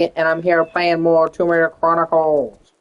and I'm here playing more Tomb Raider Chronicles.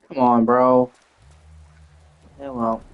Come on, bro. Yeah, well.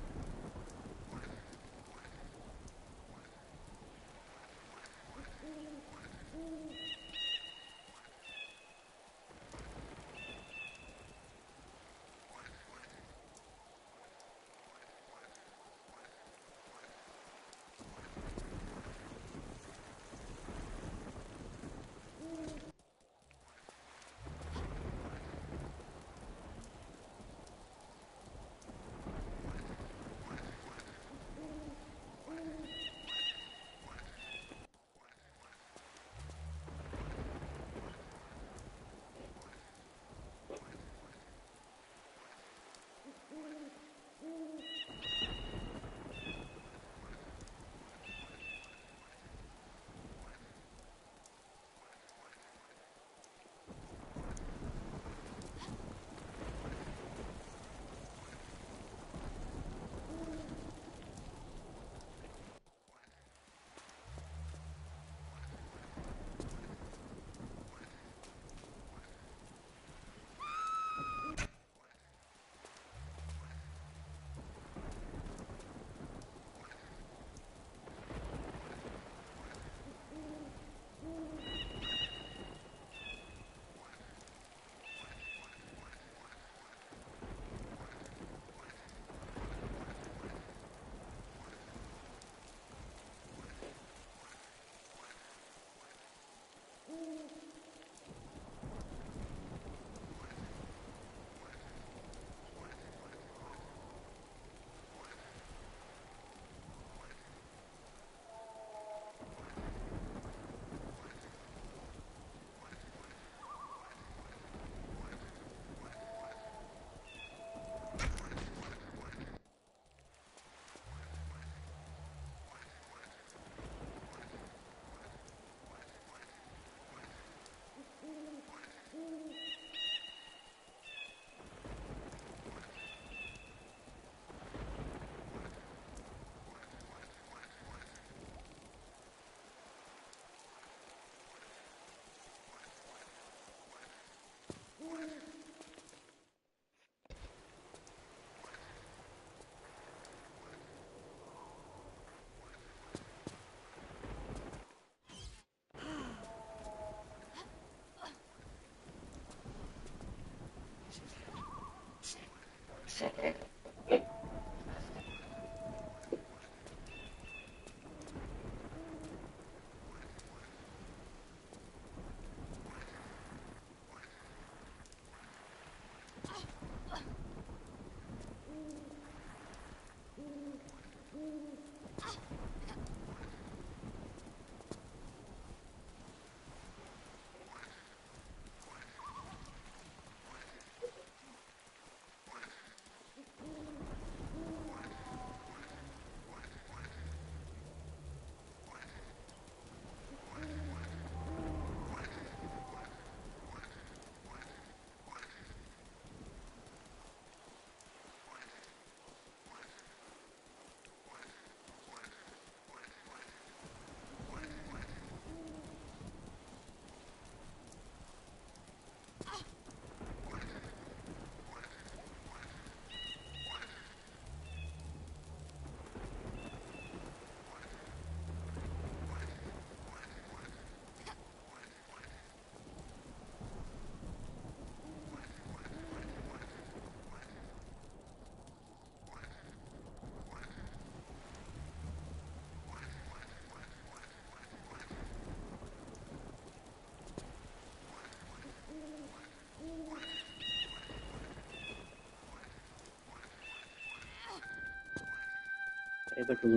Ito ko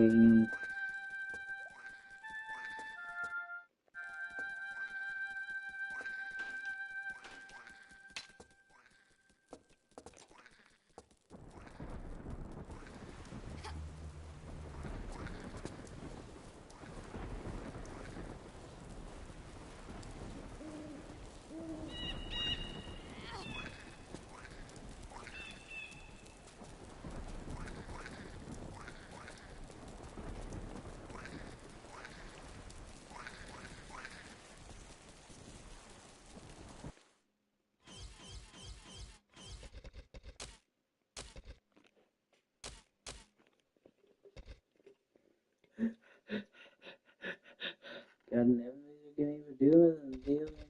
God, never can even do it. Deal and do them.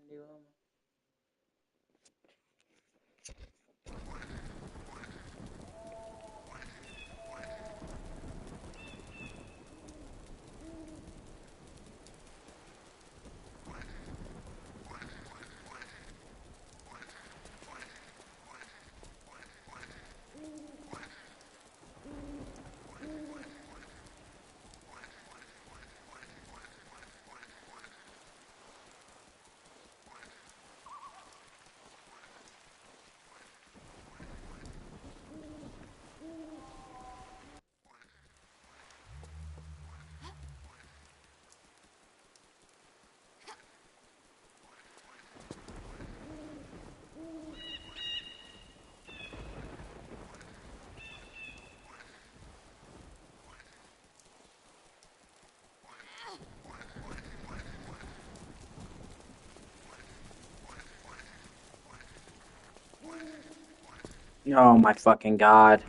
Oh my fucking god.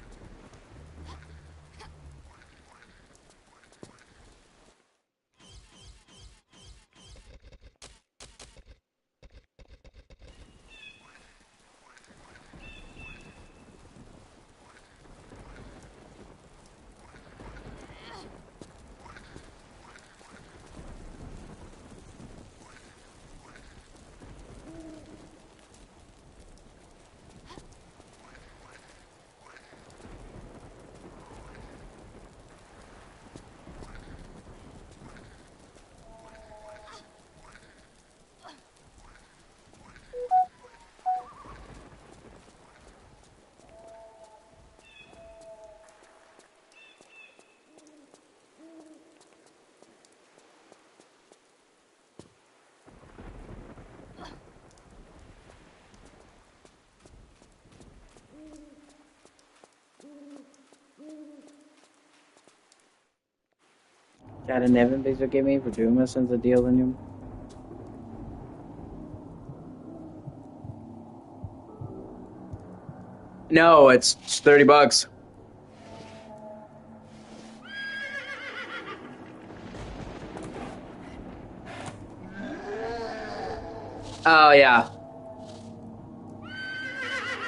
God, and Evan Biggs give me for doing this since the deal in him. No, it's $30. Oh yeah.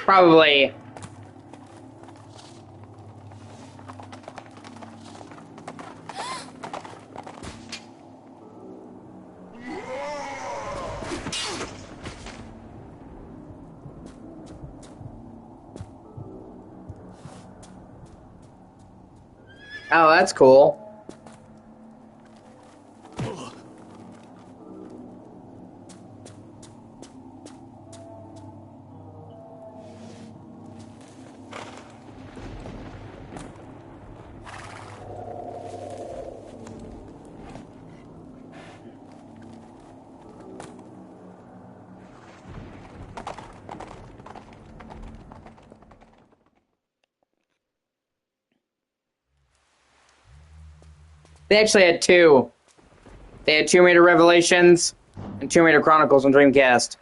Probably Oh, that's cool. They actually had two. They had Tomb Raider Revelations and Tomb Raider Chronicles on Dreamcast.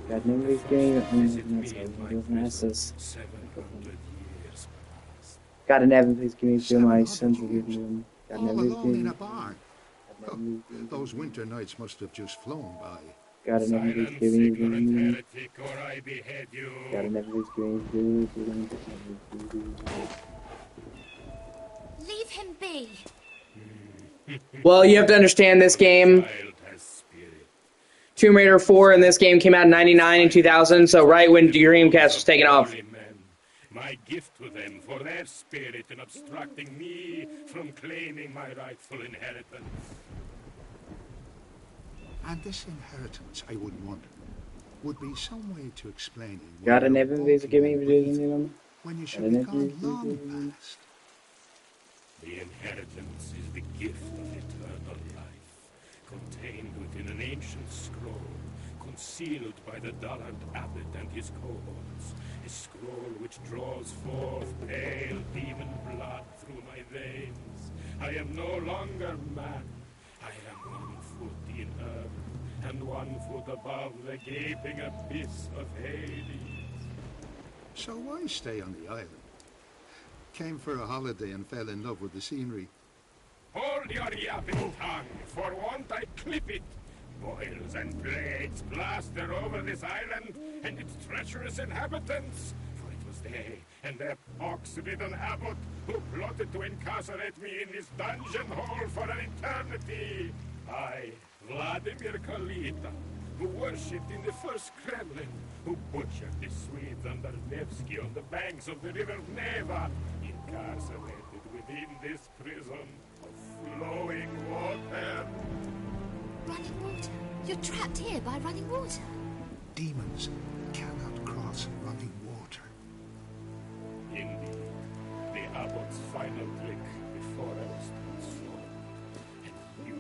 God, nobody's getting asses. God in heaven, please give me feel my sins forgiven. God, All nobody's alone in a getting. barn. Those winter nights must have just flown by. God in heaven, please give me. God in heaven, please give me. Leave him be. Well, you have to understand this game. Tomb Raider 4 and this game came out in 99 and 2000, so right when Dreamcast was taken off. My gift to them for their spirit in obstructing me from claiming my rightful inheritance. And this inheritance, I would wonder, would be some way to explaining God in heaven, please give me. when you should be gone long past. The inheritance is the gift of eternal life, contained within an ancient scroll, concealed by the dullard abbot and his cohorts. A scroll which draws forth pale demon blood through my veins. I am no longer man. I am 1 foot in earth, and 1 foot above the gaping abyss of Hades. So why stay on the island? Came for a holiday and fell in love with the scenery. Hold your yapping tongue, for want I clip it. Boils and blades plaster over this island and its treacherous inhabitants. For it was they and their pox-ridden abbot who plotted to incarcerate me in this dungeon hole for an eternity. I, Vladimir Kalita, who worshipped in the first Kremlin, who butchered the Swedes under Nevsky on the banks of the river Neva, incarcerated within this prison of flowing water. Running water? You're trapped here by running water. Demons cannot cross running water. Indeed, the abbot's final trick before I was transformed. And you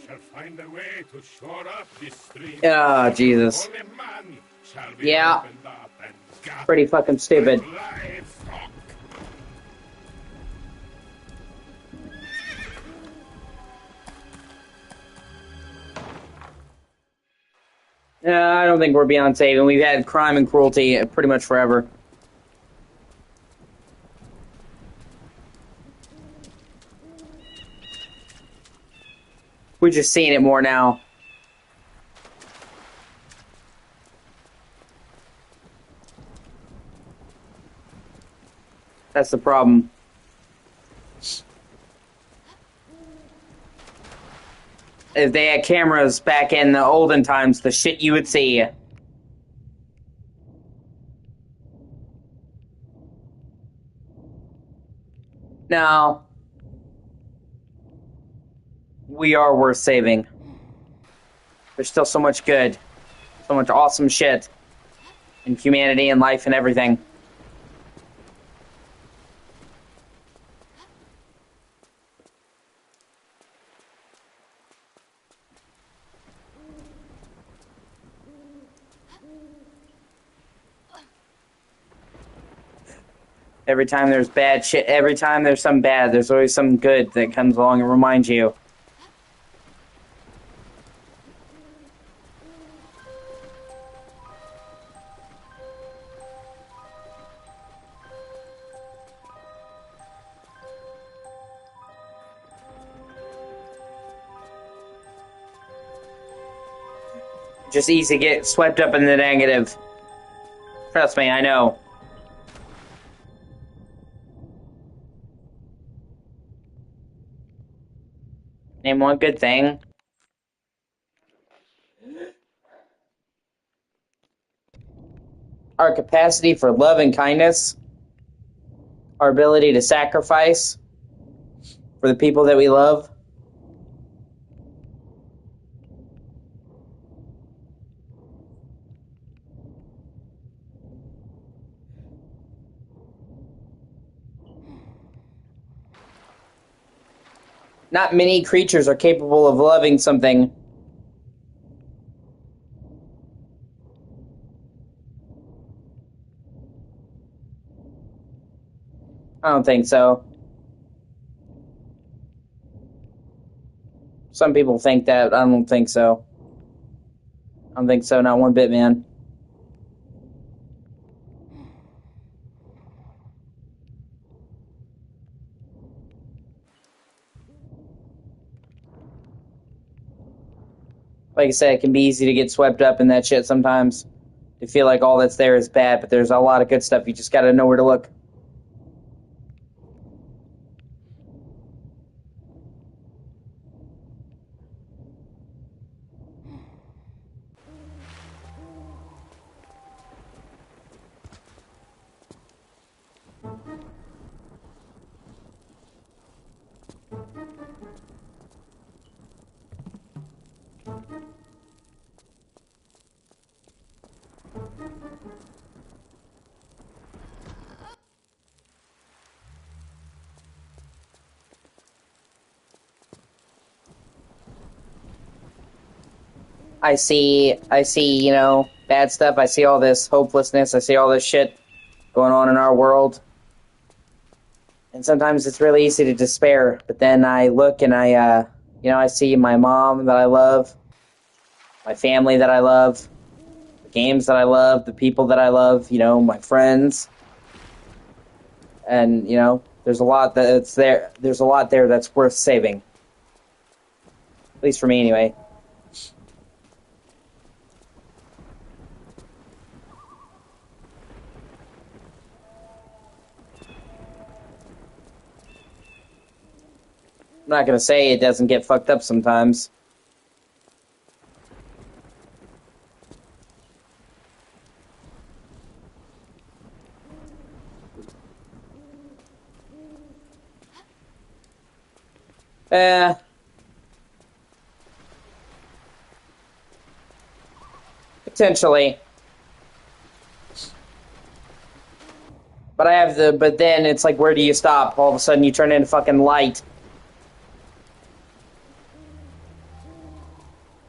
shall find a way to shore up this stream. Oh, Jesus. Only man shall be Yeah. opened up and gathered Pretty fucking stupid. like livestock. I don't think we're beyond saving. We've had crime and cruelty pretty much forever. We're just seeing it more now. That's the problem. If they had cameras back in the olden times, the shit you would see. No. We are worth saving. There's still so much good. So much awesome shit. In humanity and life and everything. Every time there's bad shit, every time there's some bad, there's always some good that comes along and reminds you. Just easy to get swept up in the negative. Trust me, I know. Name one good thing. Our capacity for love and kindness. Our ability to sacrifice for the people that we love. Not many creatures are capable of loving something. I don't think so. Some people think that. I don't think so. I don't think so, not one bit, man. Like I said, it can be easy to get swept up in that shit sometimes. To feel like all that's there is bad, but there's a lot of good stuff. You just gotta know where to look. I see, bad stuff. I see all this hopelessness. I see all this shit going on in our world. And sometimes it's really easy to despair. But then I look and I see my mom that I love, my family that I love, the games that I love, the people that I love, my friends. And, there's a lot that's there. There's a lot there that's worth saving. At least for me, anyway. I'm not gonna say it doesn't get fucked up sometimes. Eh, potentially. But then it's like, where do you stop? All of a sudden you turn into fucking light.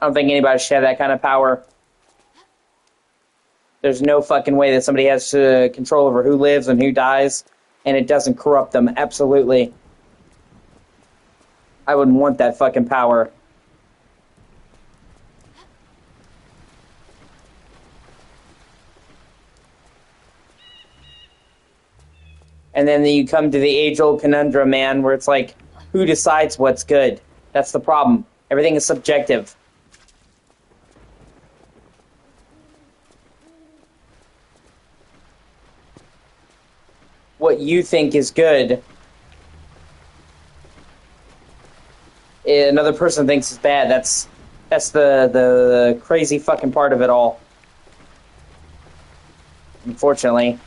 I don't think anybody should have that kind of power. There's no fucking way that somebody has control over who lives and who dies, and it doesn't corrupt them. Absolutely. I wouldn't want that fucking power. And then you come to the age-old conundrum, man, where it's like, who decides what's good? That's the problem. Everything is subjective. What you think is good, another person thinks is bad. That's the crazy fucking part of it all. Unfortunately.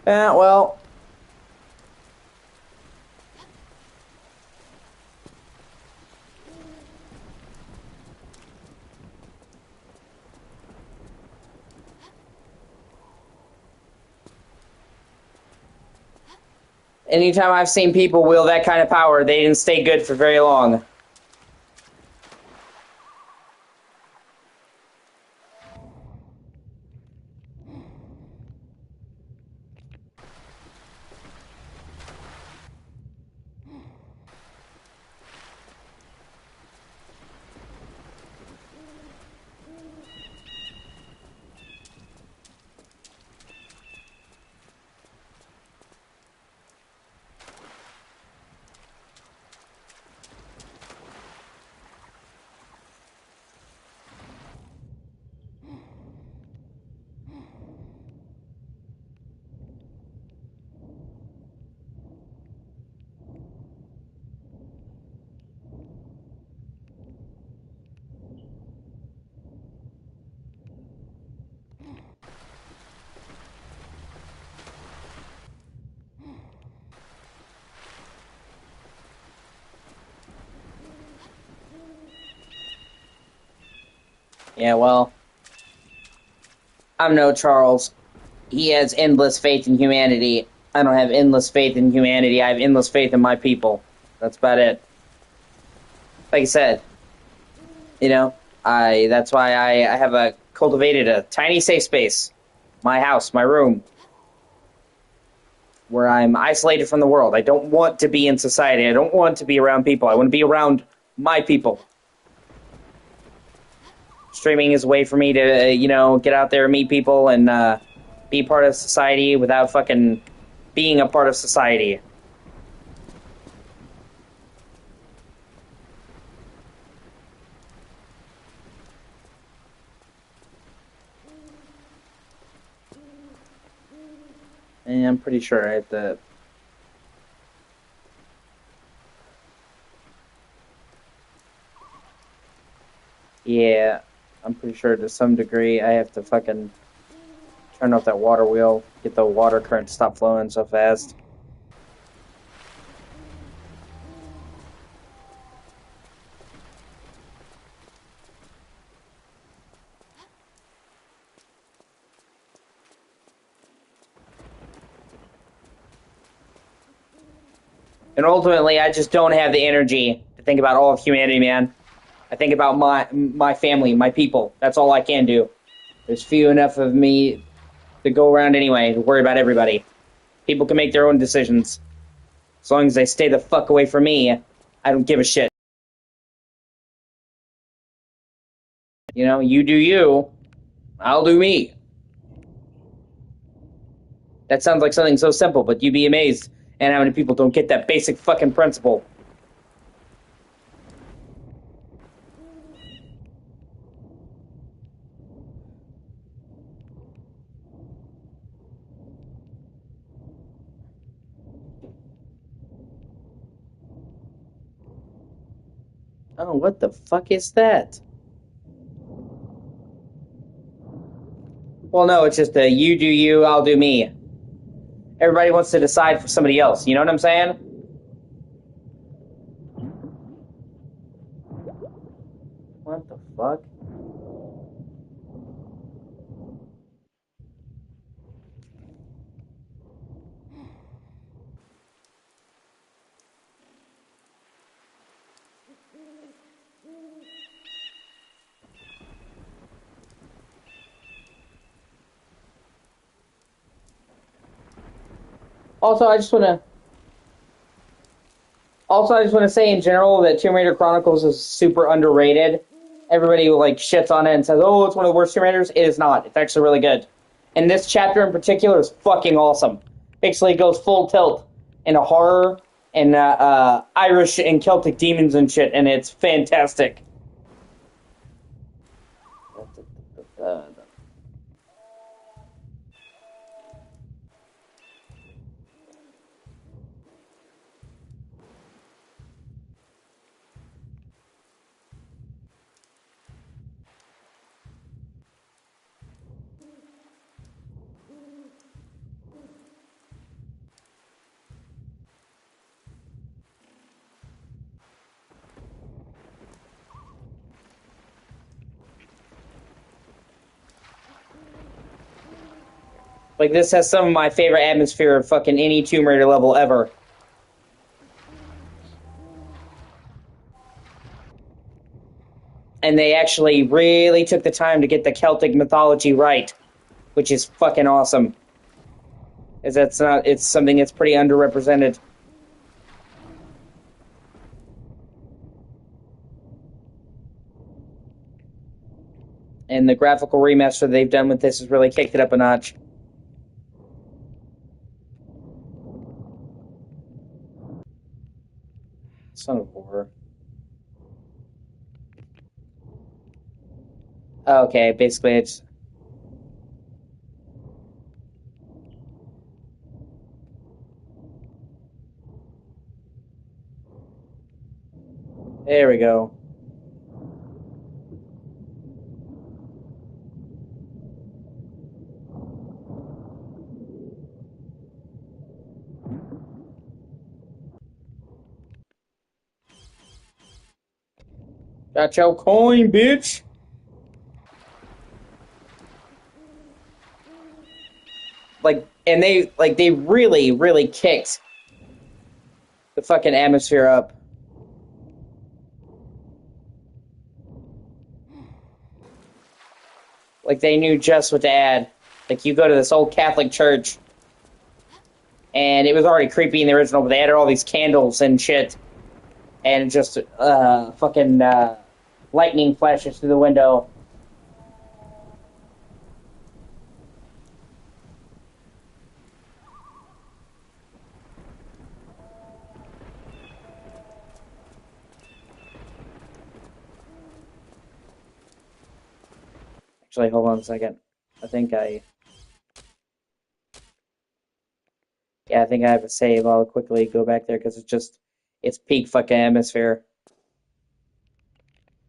Well, anytime I've seen people wield that kind of power, they didn't stay good for very long. Yeah, well, I'm no Charles. He has endless faith in humanity. I don't have endless faith in humanity. I have endless faith in my people. That's about it. Like I said, you know, that's why I have cultivated a tiny safe space. My house, my room, where I'm isolated from the world. I don't want to be in society. I don't want to be around people. I want to be around my people. Streaming is a way for me to, get out there and meet people and be part of society without fucking being a part of society. And I'm pretty sure I have to... Yeah, I'm pretty sure to some degree I have to fucking turn off that water wheel, get the water current to stop flowing so fast. And ultimately, I just don't have the energy to think about all of humanity, man. I think about my family, my people. That's all I can do. There's few enough of me to go around anyway to worry about everybody. People can make their own decisions. As long as they stay the fuck away from me, I don't give a shit. You know, you do you, I'll do me. That sounds like something so simple, but you'd be amazed at how many people don't get that basic fucking principle. Oh, what the fuck is that? Well, no, it's just a you do you, I'll do me. Everybody wants to decide for somebody else. You know what I'm saying? What the fuck? Also, I just want to say in general that Tomb Raider Chronicles is super underrated. Everybody like shits on it and says, "Oh, it's one of the worst Tomb Raiders." It is not. It's actually really good. And this chapter in particular is fucking awesome. Basically, it goes full tilt into horror and Irish and Celtic demons and shit, and it's fantastic. Like, this has some of my favorite atmosphere of fucking any Tomb Raider level ever. And they actually really took the time to get the Celtic mythology right, which is fucking awesome. Is it's something that's pretty underrepresented. And the graphical remaster they've done with this has really kicked it up a notch. Son of a horror. Okay, basically it's... There we go. Got your coin, bitch! And they really, really kicked the fucking atmosphere up. Like, they knew just what to add. Like, you go to this old Catholic church, and it was already creepy in the original, but they added all these candles and shit, and just, fucking, lightning flashes through the window. Actually, hold on a second. I think I have to save. I'll quickly go back there because it's peak fucking atmosphere.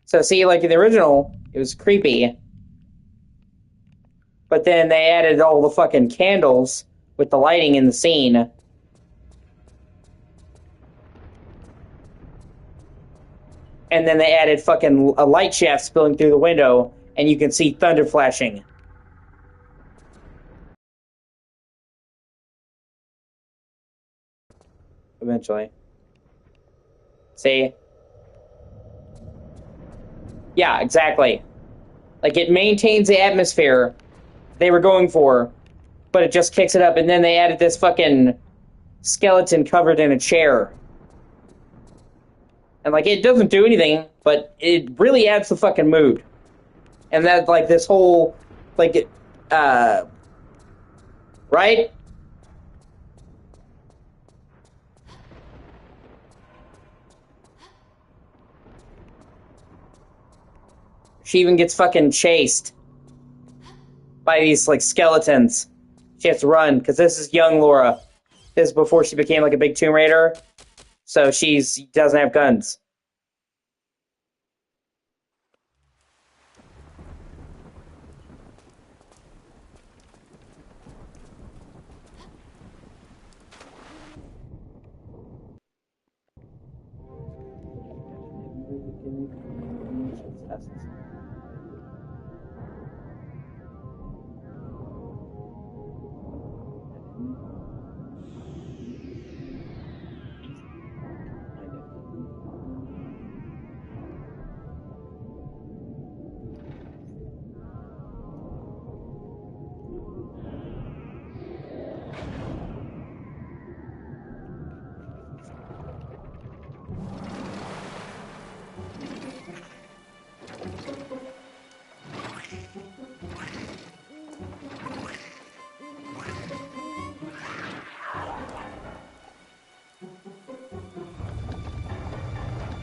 So see, like in the original, it was creepy. But then they added all the fucking candles with the lighting in the scene. And then they added fucking a light shaft spilling through the window, and you can see thunder flashing. Eventually. See? Yeah, exactly. Like, it maintains the atmosphere they were going for, but it just kicks it up, and then they added this fucking skeleton covered in a chair. And, like, it doesn't do anything, but it really adds the fucking mood. And that, like, this whole, like, right? She even gets fucking chased by these, like, skeletons. She has to run, because this is young Laura. This is before she became, like, a big Tomb Raider. So she doesn't have guns.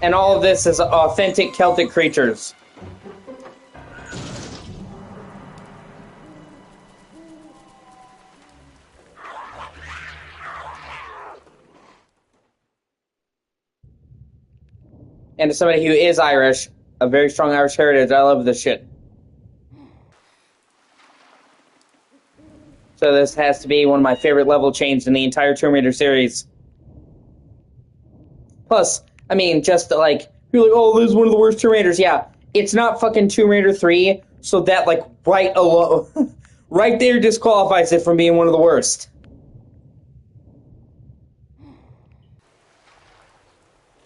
And all of this is authentic Celtic creatures. And as somebody who is Irish, a very strong Irish heritage, I love this shit. So this has to be one of my favorite level chains in the entire Tomb Raider series. Plus, I mean, just like, you're like, oh, this is one of the worst Tomb Raiders. Yeah, it's not fucking Tomb Raider 3, so that, like, right alone, right there disqualifies it from being one of the worst.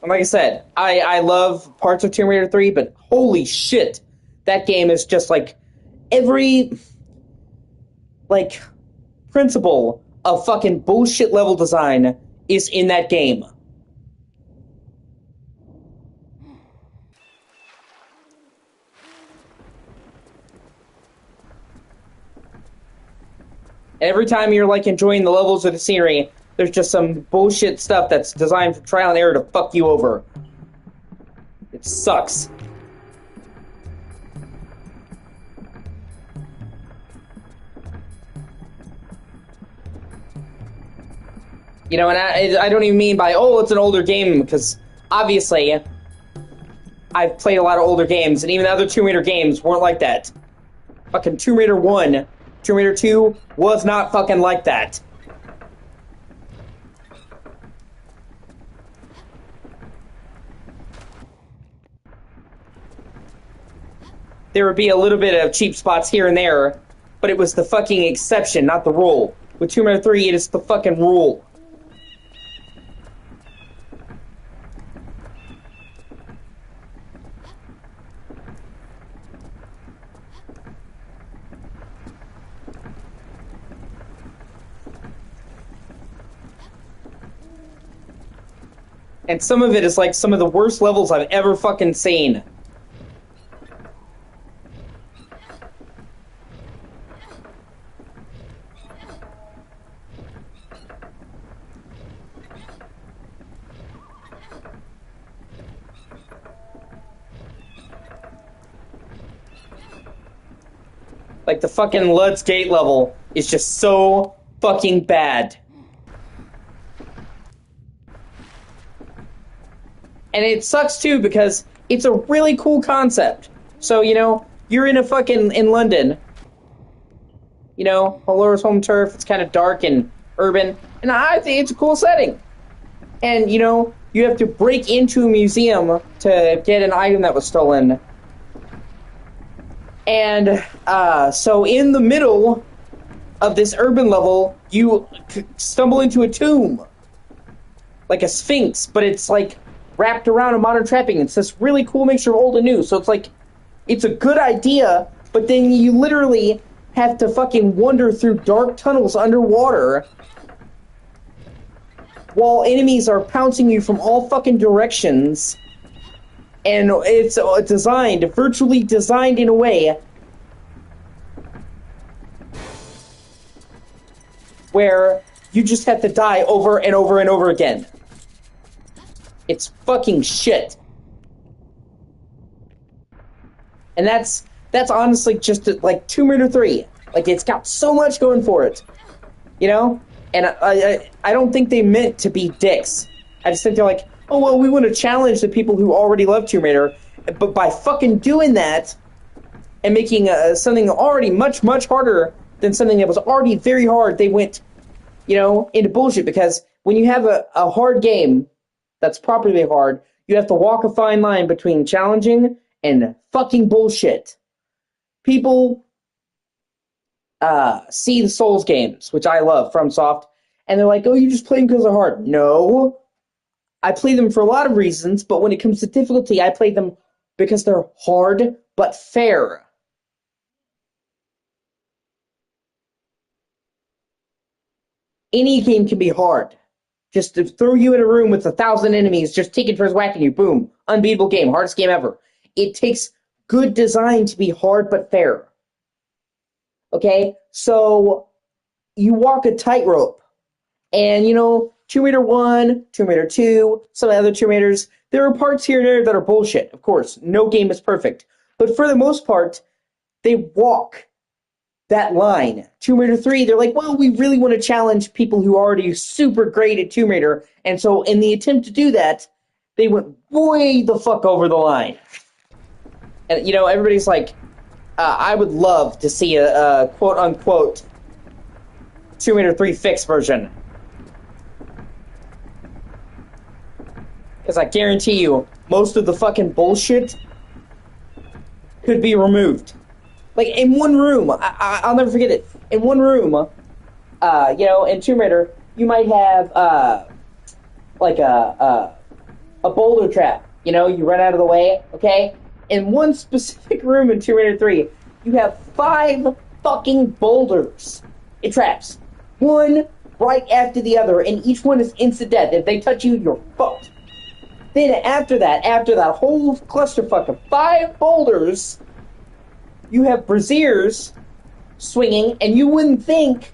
And like I said, I love parts of Tomb Raider 3, but holy shit, that game is just, like, every, like, principle of fucking bullshit level design is in that game. Every time you're, like, enjoying the levels or the scenery, there's just some bullshit stuff that's designed for trial and error to fuck you over. It sucks. You know, and I don't even mean by, oh, it's an older game, because obviously I've played a lot of older games, and even the other Tomb Raider games weren't like that. Fucking Tomb Raider 1, Tomb Raider 2 was not fucking like that. There would be a little bit of cheap spots here and there, but it was the fucking exception, not the rule. with Tomb Raider 3, it is the fucking rule. And some of it is like some of the worst levels I've ever fucking seen. Like the fucking Lud's Gate level is just so fucking bad. And it sucks too because it's a really cool concept. So, you know, you're in London. You know, Halora's home turf, it's kind of dark and urban. And I think it's a cool setting. And, you know, you have to break into a museum to get an item that was stolen. And, so in the middle of this urban level, you stumble into a tomb. Like a sphinx, but it's like wrapped around a modern trapping. It's this really cool mixture of old and new. So it's like, it's a good idea, but then you literally have to fucking wander through dark tunnels underwater while enemies are pouncing you from all fucking directions. And it's virtually designed in a way where you just have to die over and over and over again. It's fucking shit. And that's honestly just like Tomb Raider 3. Like, it's got so much going for it. You know? And I don't think they meant to be dicks. I just think they're like, oh, well, we want to challenge the people who already love Tomb Raider. But by fucking doing that and making something already much, much harder than something that was already very hard, they went, you know, into bullshit. Because when you have a hard game that's properly hard, you have to walk a fine line between challenging and fucking bullshit. People see the Souls games, which I love, FromSoft, and they're like, oh, you just play them because they're hard. No. I play them for a lot of reasons, but when it comes to difficulty, I play them because they're hard but fair. Any game can be hard. Just to throw you in a room with 1,000 enemies, just taking turns whacking you, boom, unbeatable game, hardest game ever. It takes good design to be hard but fair. Okay? So, you walk a tightrope. And, you know, Tomb Raider 1, Tomb Raider 2, some of the other Tomb Raiders, there are parts here and there that are bullshit. Of course, no game is perfect. But for the most part, they walk that line. Tomb Raider 3, they're like, well, we really want to challenge people who are already super great at Tomb Raider. And so in the attempt to do that, they went way the fuck over the line. And, you know, everybody's like, I would love to see a quote-unquote Tomb Raider 3 fixed version. Because I guarantee you, most of the fucking bullshit could be removed. Like, in one room, I'll never forget it. In one room, you know, in Tomb Raider, you might have, like a boulder trap. You know, you run out of the way, okay? In one specific room in Tomb Raider 3, you have 5 fucking boulders. It traps. One right after the other, and each one is instant death. If they touch you, you're fucked. Then after that whole clusterfuck of 5 boulders, you have braziers swinging, and you wouldn't think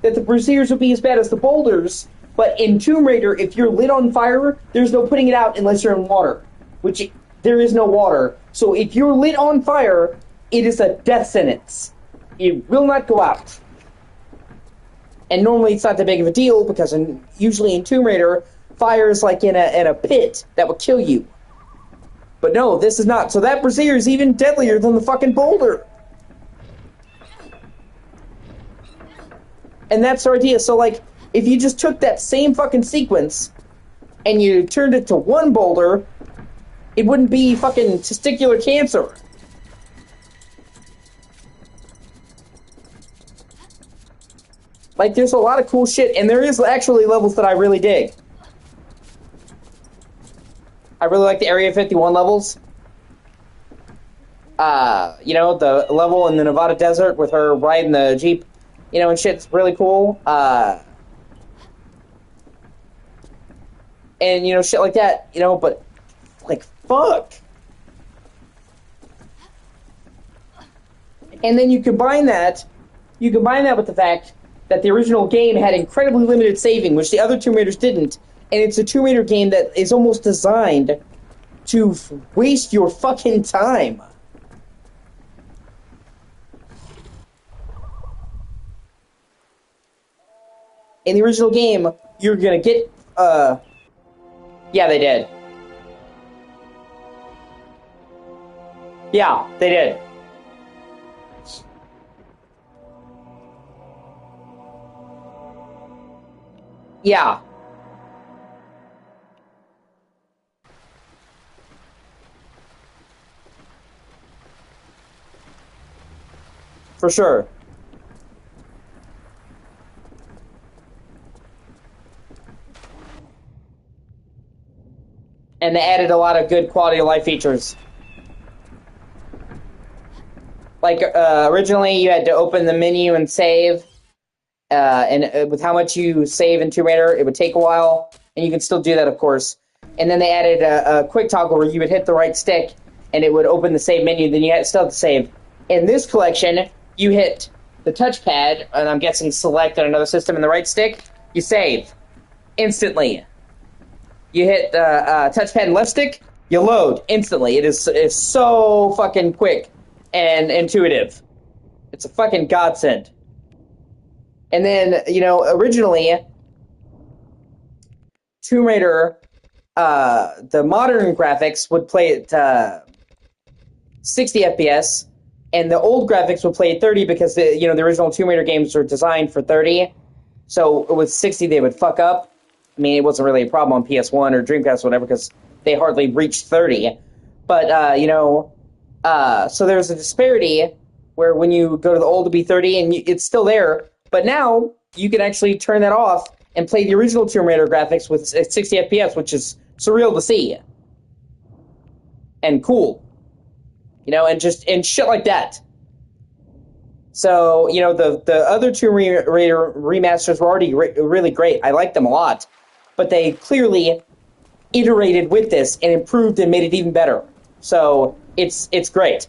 that the braziers would be as bad as the boulders, but in Tomb Raider, if you're lit on fire, there's no putting it out unless you're in water, which there is no water. So if you're lit on fire, it is a death sentence. It will not go out. And normally it's not that big of a deal, because usually in Tomb Raider, fire is like in a pit that will kill you. But no, this is not. So that brazier is even deadlier than the fucking boulder. And that's our idea. So, like, if you just took that same fucking sequence and you turned it to one boulder, it wouldn't be fucking testicular cancer. Like, there's a lot of cool shit, and there is actually levels that I really dig. I really like the Area 51 levels. You know, the level in the Nevada desert with her riding the Jeep, you know, and shit's really cool. And, you know, shit like that, you know, but, like, fuck. And then you combine that with the fact that the original game had incredibly limited saving, which the other Tomb Raiders didn't. And it's a Tomb Raider game that is almost designed to waste your fucking time. In the original game, you're gonna get, yeah, they did. Yeah, they did. Yeah. For sure. And they added a lot of good quality of life features. Like, originally you had to open the menu and save, and with how much you save in Tomb Raider, it would take a while, and you can still do that, of course. And then they added a quick toggle where you would hit the right stick, and it would open the save menu, then you had still have to save. In this collection, you hit the touchpad, and I'm guessing select on another system, and the right stick, you save. Instantly. You hit the touchpad and left stick, you load instantly. It's so fucking quick and intuitive. It's a fucking godsend. And then, you know, originally, Tomb Raider, the modern graphics would play at 60 FPS, and the old graphics would play at 30 because the original Tomb Raider games were designed for 30. So with 60, they would fuck up. I mean, it wasn't really a problem on PS1 or Dreamcast or whatever because they hardly reached 30. But, so there's a disparity where when you go to the old to be 30 and it's still there, but now you can actually turn that off and play the original Tomb Raider graphics with 60 FPS, which is surreal to see. And cool. You know, and shit like that. So, you know, the other Tomb Raider remasters were already really great. I liked them a lot. But they clearly iterated with this and improved and made it even better. So, it's great.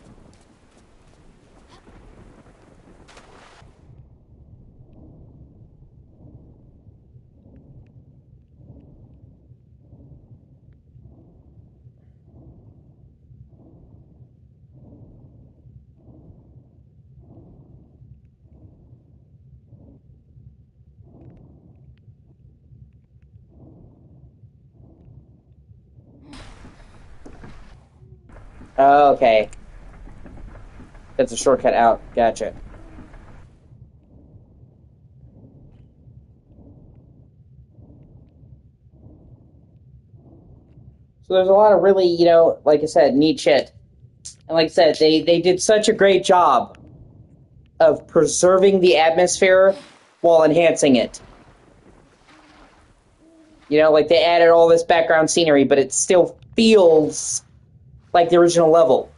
Okay. That's a shortcut out. Gotcha. So there's a lot of really, you know, like I said, neat shit. And like I said, they did such a great job of preserving the atmosphere while enhancing it. You know, like they added all this background scenery, but it still feels like the original level.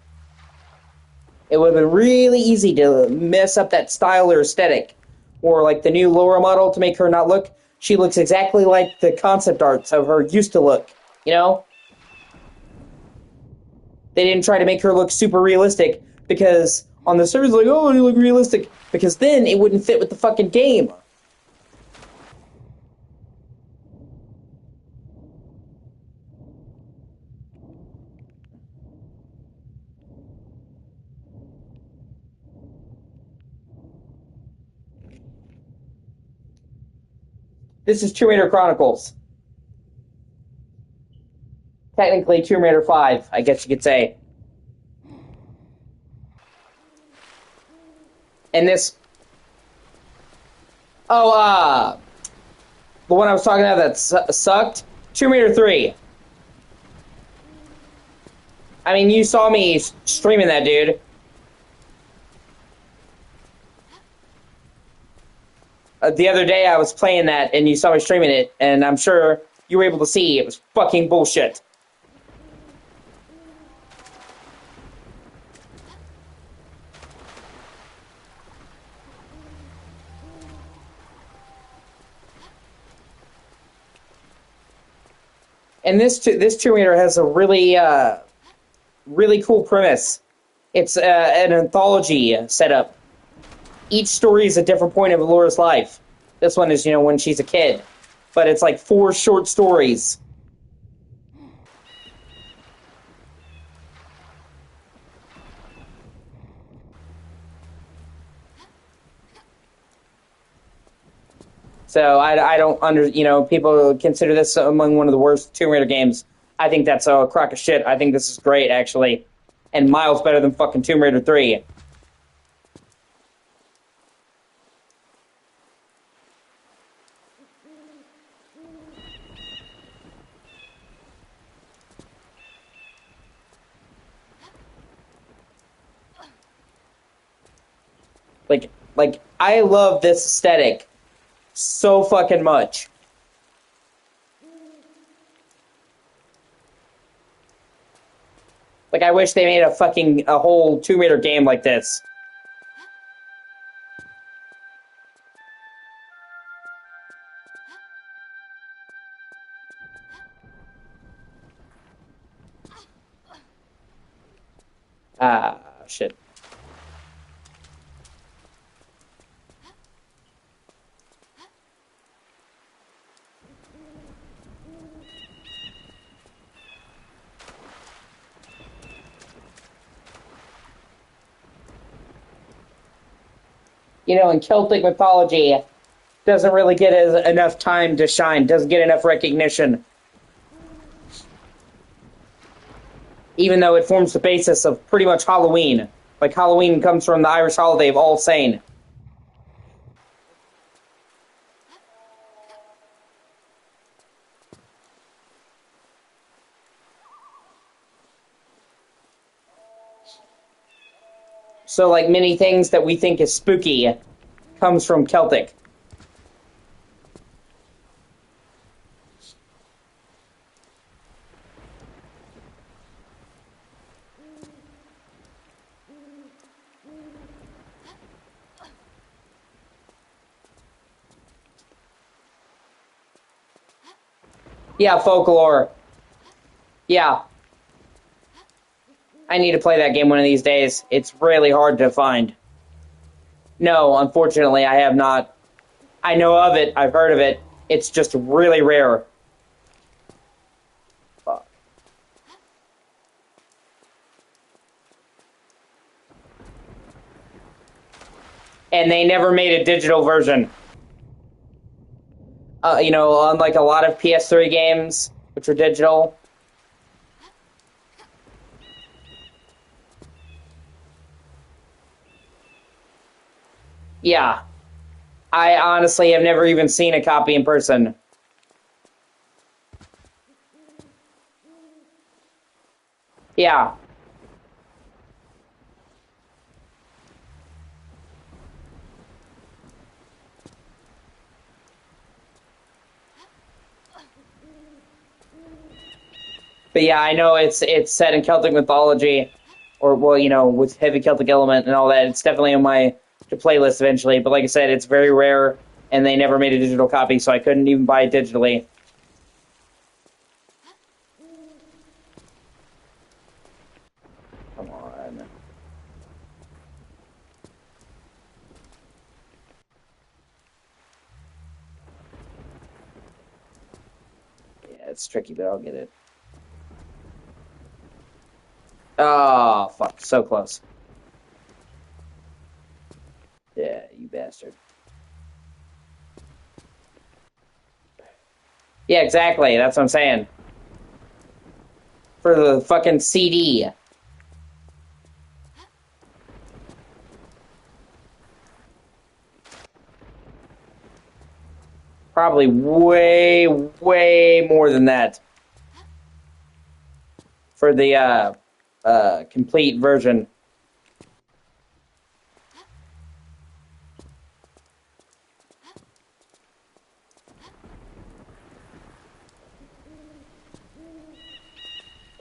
It would have been really easy to mess up that style or aesthetic. Or like the new Laura model to make her not look. She looks exactly like the concept arts of her used to look. You know? They didn't try to make her look super realistic because on the surface, like, oh, you look realistic. Because then it wouldn't fit with the fucking game. This is Tomb Raider Chronicles. Technically, Tomb Raider 5, I guess you could say. And this... Oh, the one I was talking about that sucked? Tomb Raider 3. I mean, you saw me streaming that, dude. The other day I was playing that, and you saw me streaming it, and I'm sure you were able to see it was fucking bullshit. And this Tomb Raider has a really cool premise. It's an anthology setup. Each story is a different point of Laura's life. This one is, when she's a kid. But it's like 4 short stories. So I don't people consider this among one of the worst Tomb Raider games. I think that's a crock of shit. I think this is great, actually. And miles better than fucking Tomb Raider 3. Like, I love this aesthetic so fucking much. Like, I wish they made a whole Tomb Raider game like this. Ah, shit. In Celtic mythology, doesn't really get enough time to shine, doesn't get enough recognition. Even though it forms the basis of pretty much Halloween. Like, Halloween comes from the Irish holiday of All Saints. So, like, many things that we think is spooky comes from Celtic. Yeah, folklore. Yeah. I need to play that game one of these days. It's really hard to find. No, unfortunately, I have not. I know of it. I've heard of it. It's just really rare. Fuck. And they never made a digital version. Unlike a lot of PS3 games, which are digital. Yeah. I honestly have never even seen a copy in person. Yeah. But yeah, I know it's set in Celtic mythology, or with heavy Celtic element and all that. It's definitely on my playlist eventually. But like I said, it's very rare, and they never made a digital copy, so I couldn't even buy it digitally. Come on. Yeah, it's tricky, but I'll get it. Oh, fuck. So close. Yeah, you bastard. Yeah, exactly. That's what I'm saying. For the fucking CD. Probably way, way more than that. For the complete version.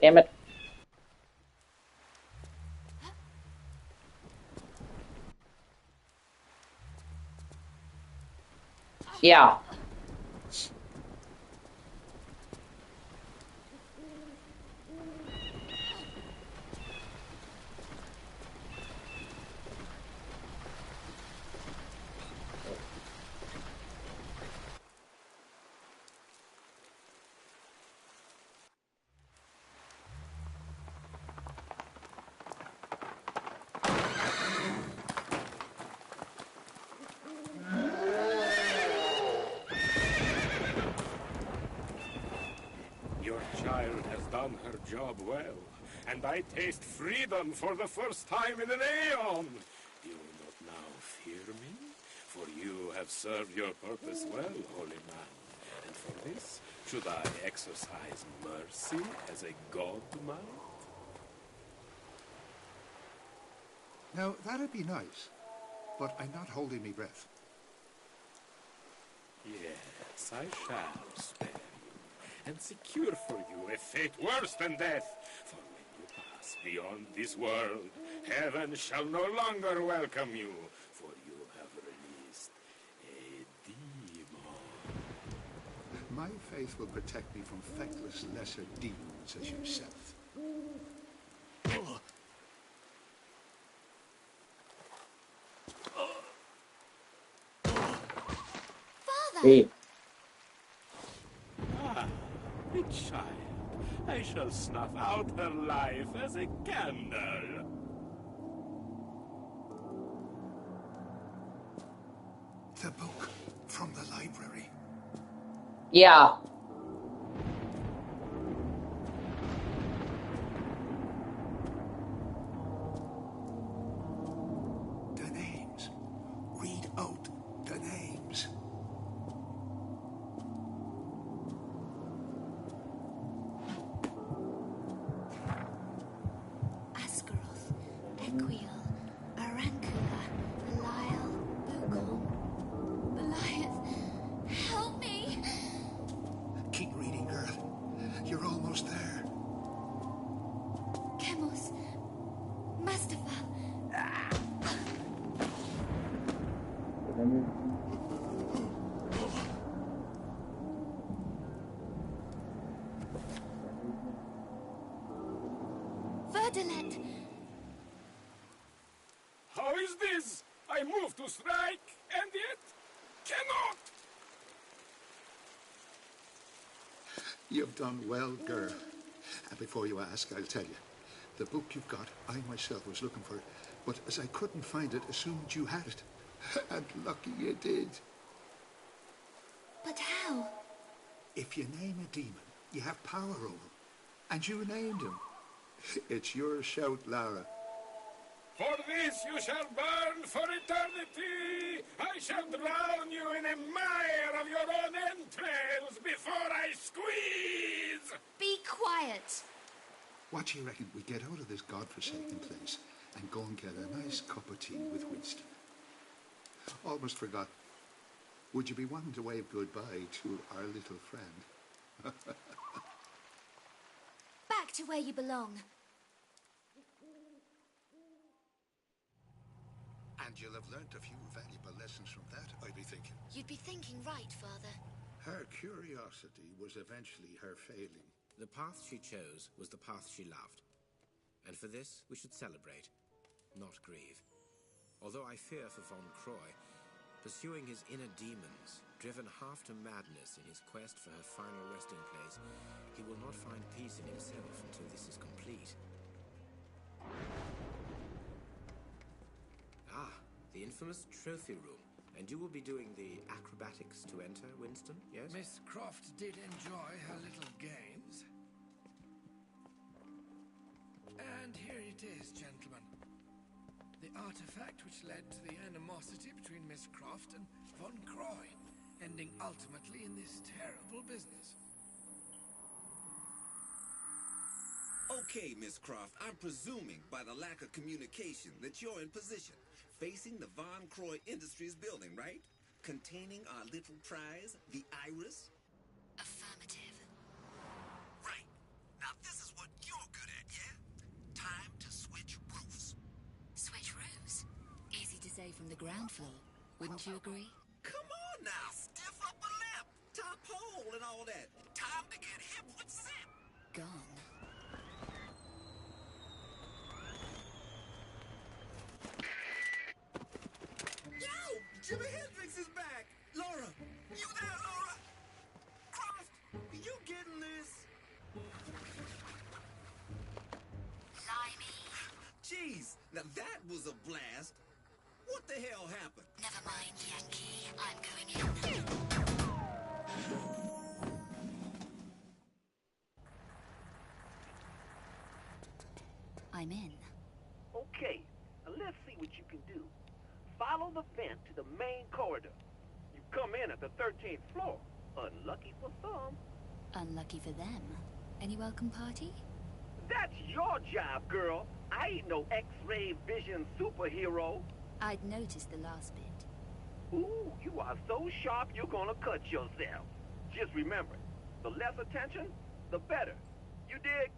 Damn it. Yeah. Your child has done her job well, and I taste freedom for the first time in an aeon. You will not now fear me, for you have served your purpose well, holy man. And for this, should I exercise mercy as a god might? Now, that'd be nice, but I'm not holding me breath. Yes, I shall spare you, and secure for you a fate worse than death. For when you pass beyond this world, heaven shall no longer welcome you, for you have released a demon. My faith will protect me from feckless lesser demons as yourself. Father! Hey. Ah, a child. I shall snuff out her life as a candle. The book from the library. Yeah. The names. Read out the names. Ascaroth, Equiel, Arancula, Belial, Bucom, Beliath. Help me! Keep reading, girl. You're almost there. Chemos, Mustafa. Verdelet. How is this? I move to strike, and yet cannot. You've done well, girl. And before you ask, I'll tell you. The book you've got, I myself was looking for it, but as I couldn't find it, assumed you had it. And lucky you did. But how? If you name a demon, you have power over him. And you named him. It's your shout, Lara. For this you shall burn for eternity. I shall drown you in a mire of your own entrails before I squeeze. Be quiet. What do you reckon we get out of this godforsaken place and go and get a nice cup of tea with Winston? Almost forgot. Would you be wanting to wave goodbye to our little friend? Back to where you belong. And you'll have learnt a few valuable lessons from that, I'd be thinking. You'd be thinking right, Father. Her curiosity was eventually her failing. The path she chose was the path she loved. And for this, we should celebrate, not grieve. Although I fear for von Croy, pursuing his inner demons, driven half to madness in his quest for her final resting place, he will not find peace in himself until this is complete. Ah, the infamous trophy room. And you will be doing the acrobatics to enter, Winston, yes? Miss Croft did enjoy her little games. And here it is, gentlemen. The artifact which led to the animosity between Miss Croft and von Croy, ending ultimately in this terrible business. Okay, Miss Croft, I'm presuming by the lack of communication that you're in position, facing the Von Croy Industries building, right? Containing our little prize, the Iris? Affirmative. Right. Now this is what you the ground floor. Wouldn't you agree? Come on now, stiff upper lip, top hole and all that. Time to get hip with zip. Gone. Yo, Jimi Hendrix is back. Laura, you there, Laura? Croft, you getting this? Limey. Jeez, now that was a blast. What the hell happened? Never mind, Yankee. I'm going in. I'm in. Okay, now let's see what you can do. Follow the vent to the main corridor. You come in at the 13th floor. Unlucky for some. Unlucky for them. Any welcome party? That's your job, girl. I ain't no X-ray vision superhero. I'd noticed the last bit. Ooh, you are so sharp you're gonna cut yourself. Just remember, the less attention, the better. You dig?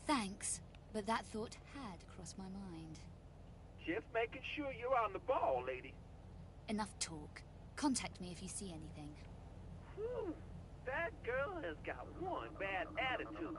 Thanks, but that thought had crossed my mind. Just making sure you're on the ball, lady. Enough talk. Contact me if you see anything. Whew, that girl has got one bad attitude.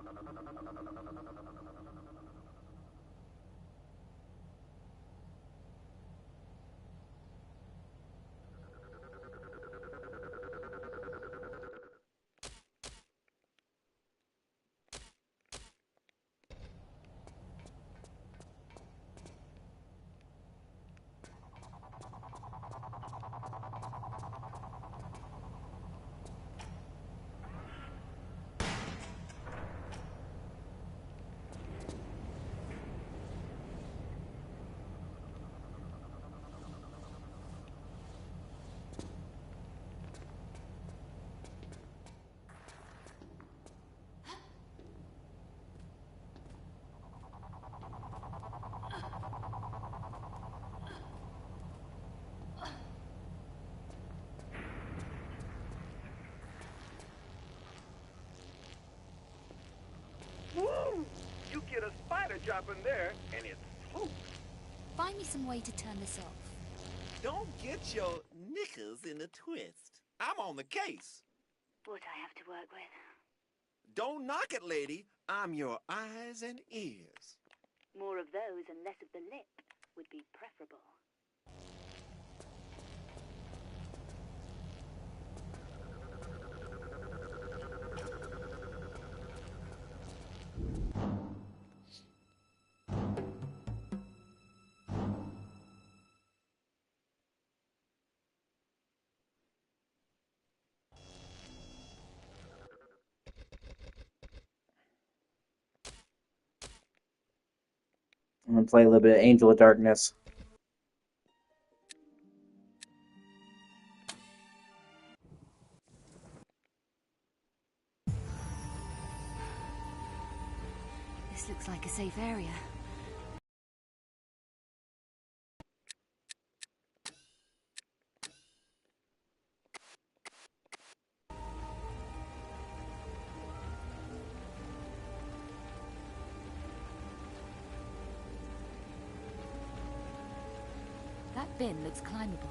Woo! You get a spider drop in there, and it's smooth. Find me some way to turn this off. Don't get your knickers in a twist. I'm on the case. What I have to work with. Don't knock it, lady. I'm your eyes and ears. More of those and less of the lip would be preferable. I'm gonna play a little bit of Angel of Darkness. This looks like a safe area. That bin looks climbable.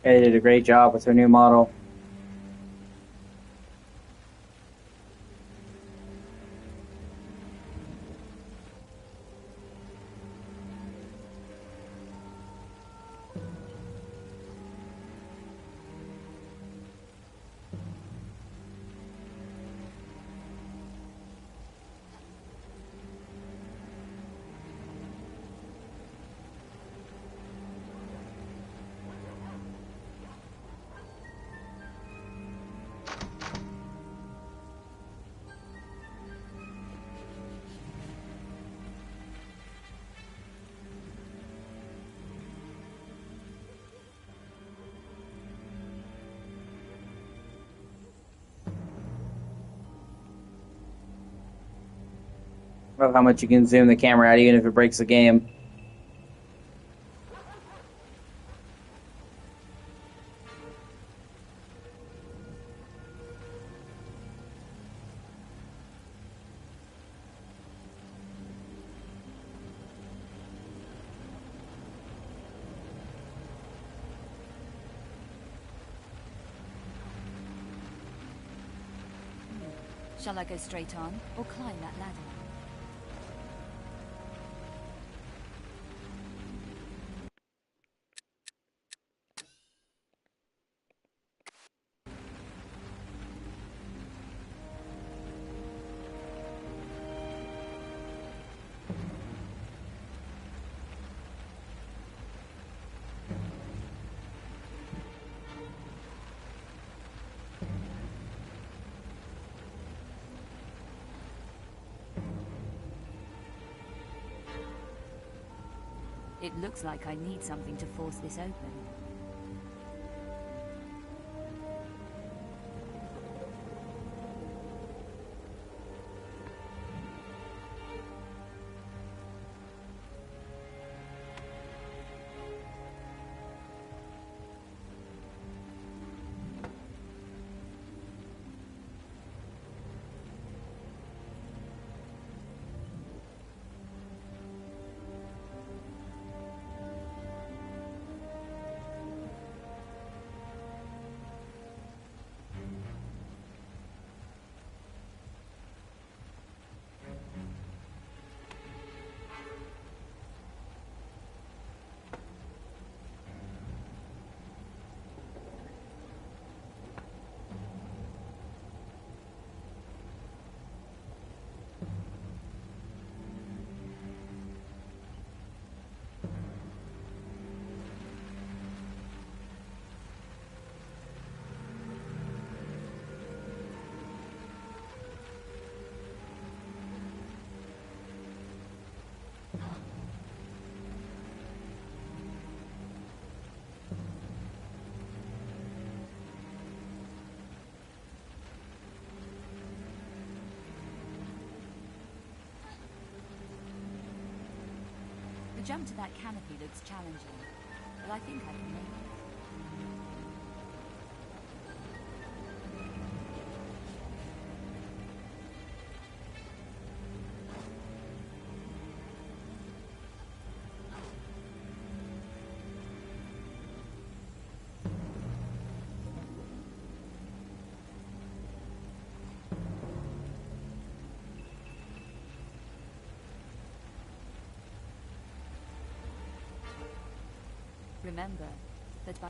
They did a great job with their new model. Love how much you can zoom the camera out even if it breaks the game. Shall I go straight on, or climb that ladder? It looks like I need something to force this open. The jump to that canopy looks challenging, but I think I can make it. Remember that by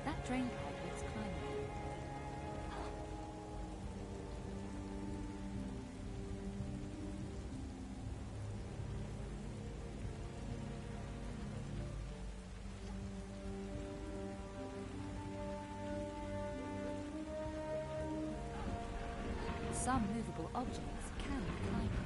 that drain pipe looks climbable. Some movable objects can be climbable.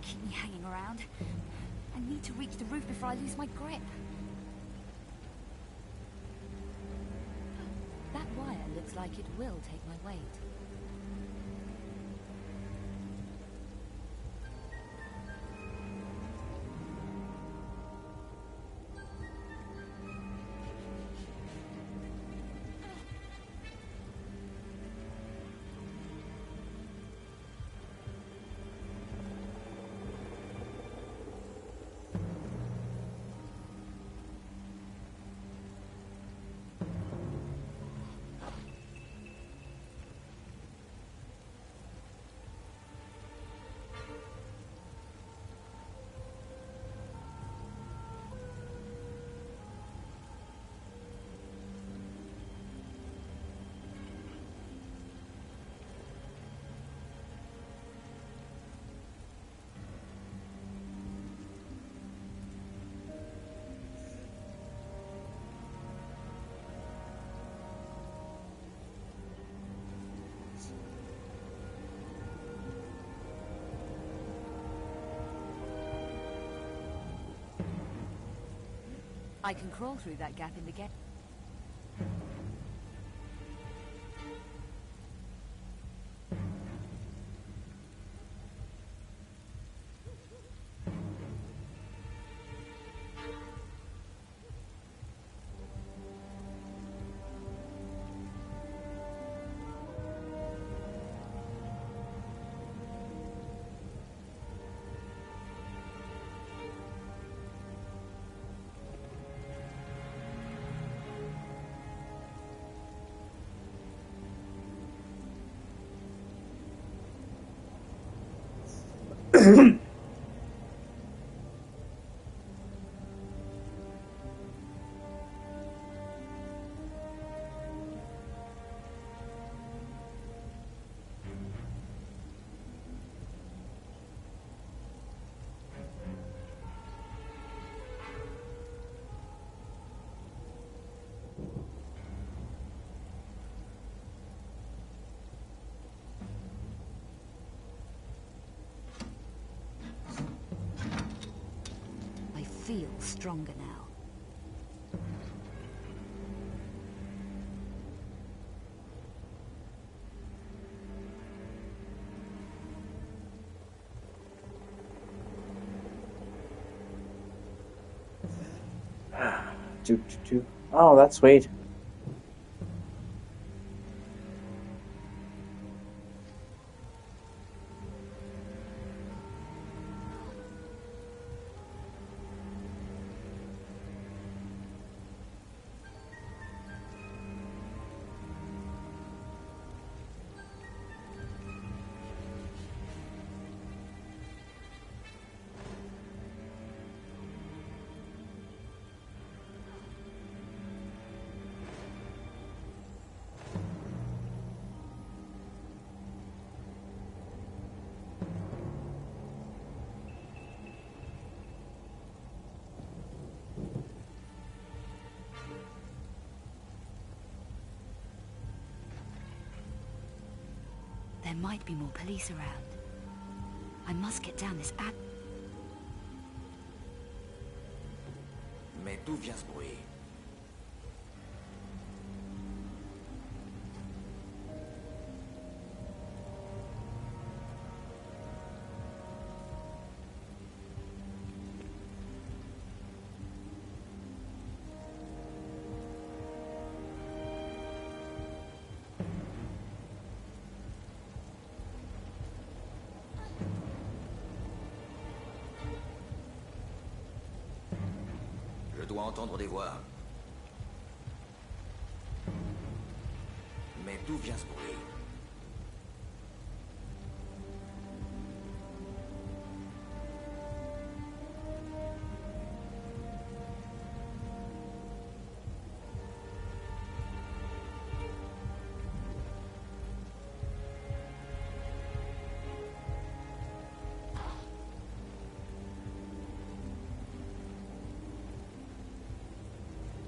keep me hanging around. I need to reach the roof before I lose my grip. That wire looks like it will take my weight. I can crawl through that gap in the gate. I feel stronger now. Oh, that's sweet. There might be more police around. I must get down this Mais d'où vient ce bruit? Je dois entendre des voix. Mais d'où vient ce bruit?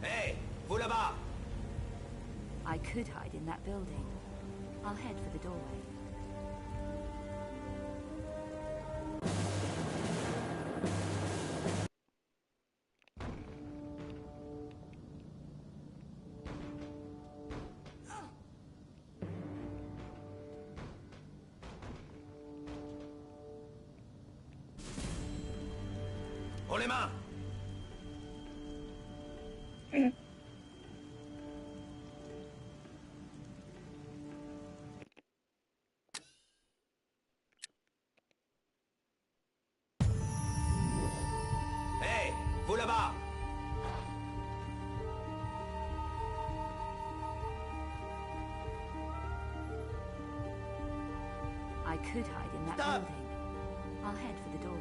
Hey, vous là-bas! I could hide in that building. I'll head for the doorway. Haut les mains! Hey, vous là-bas! I could hide in that Stop! building. I'll head for the doorway.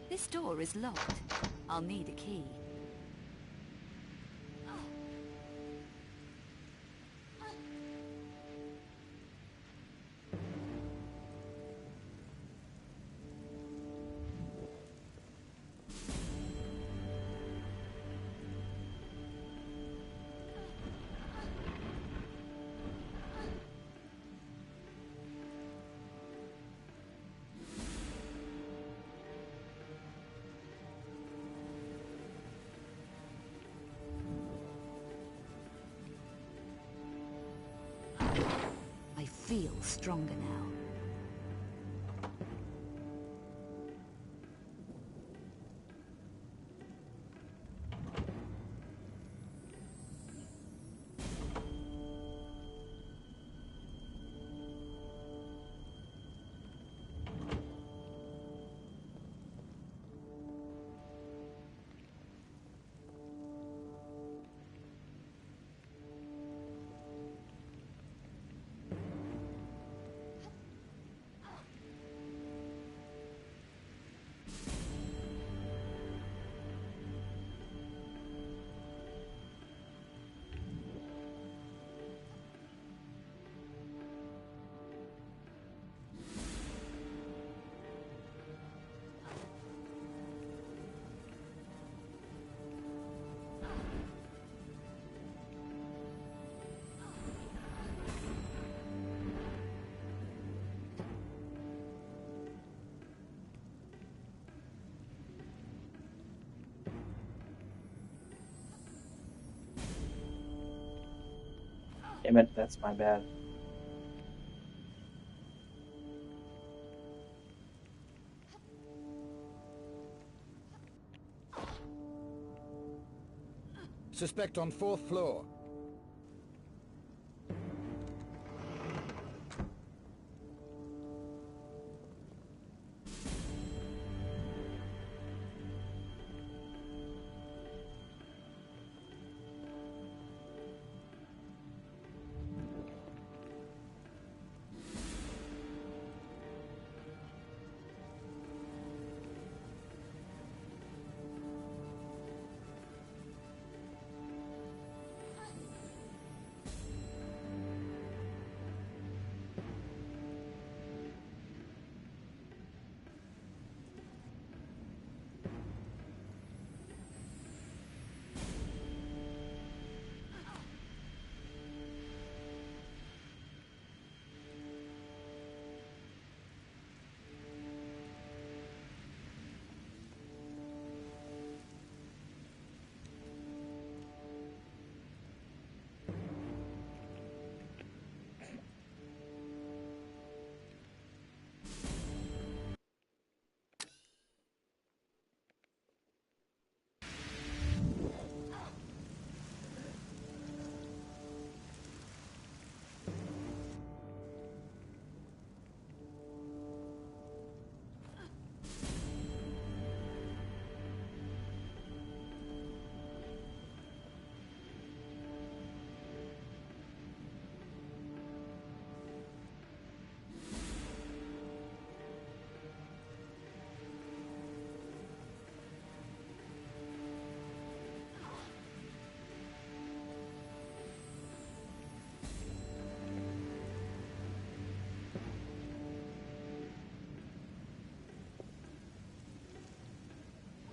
This door is locked. I'll need a key. I feel stronger now. Damn it, that's my bad. Suspect on 4th floor.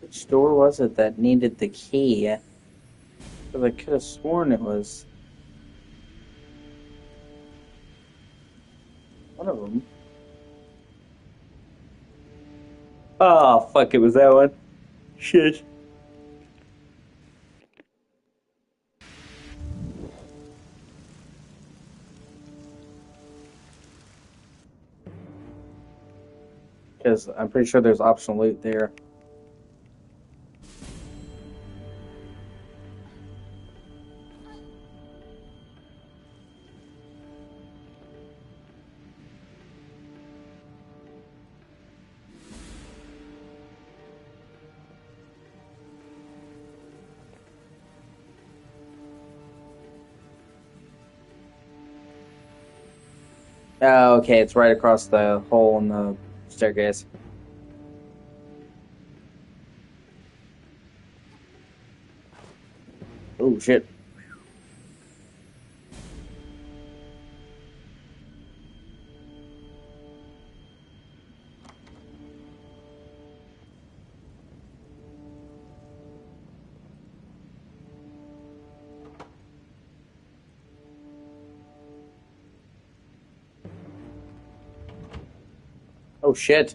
Which door was it that needed the key? Because I could have sworn it was one of them. Oh, fuck, it was that one. Shit. Because I'm pretty sure there's optional loot there. Oh, okay, it's right across the hole in the staircase. Oh, shit. Oh, shit.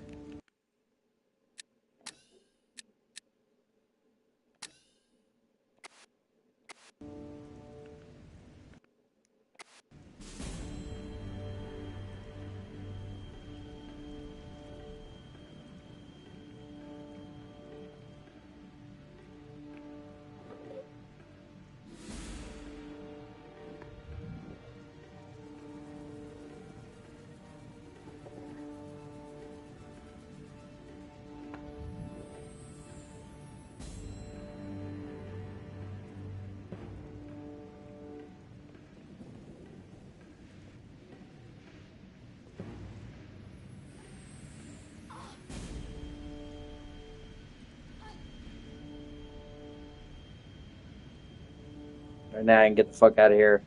Right now I can get the fuck out of here.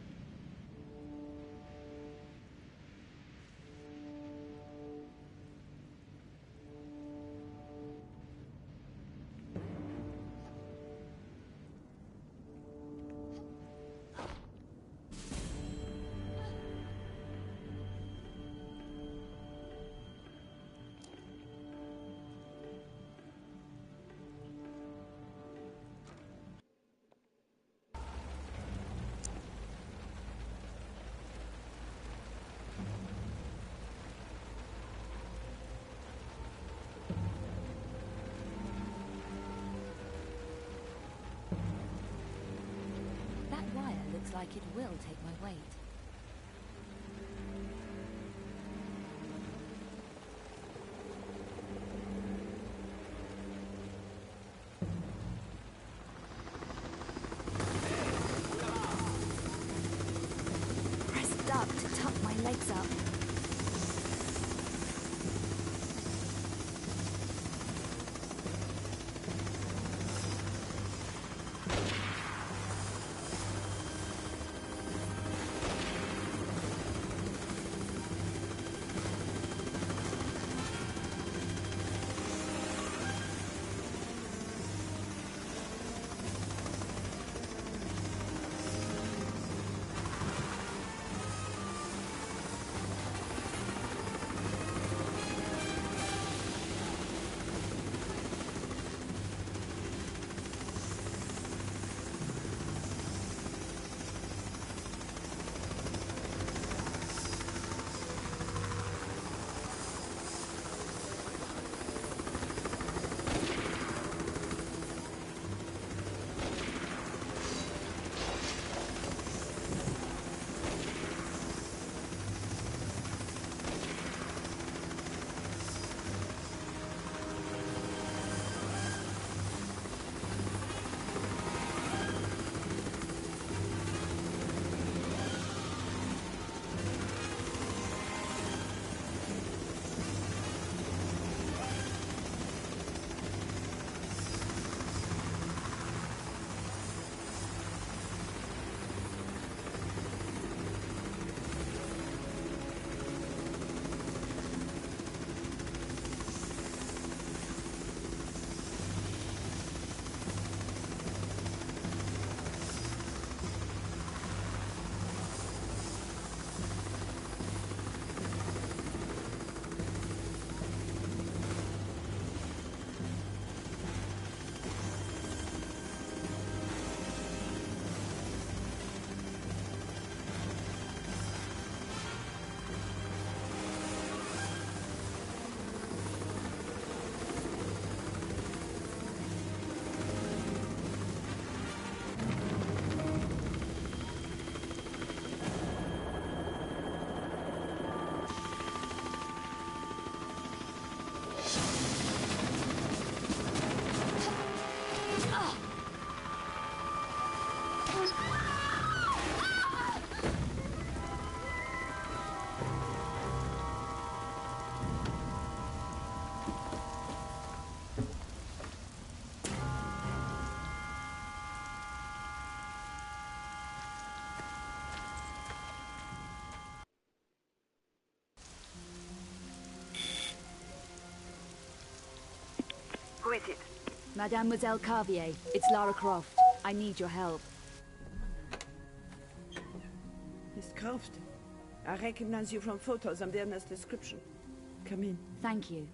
That wire looks like it will take my weight. Press duck to tuck my legs up. Who is it? Mademoiselle Carvier, it's Lara Croft. I need your help. Miss Croft. I recognize you from photos and Werner's description. Come in. Thank you.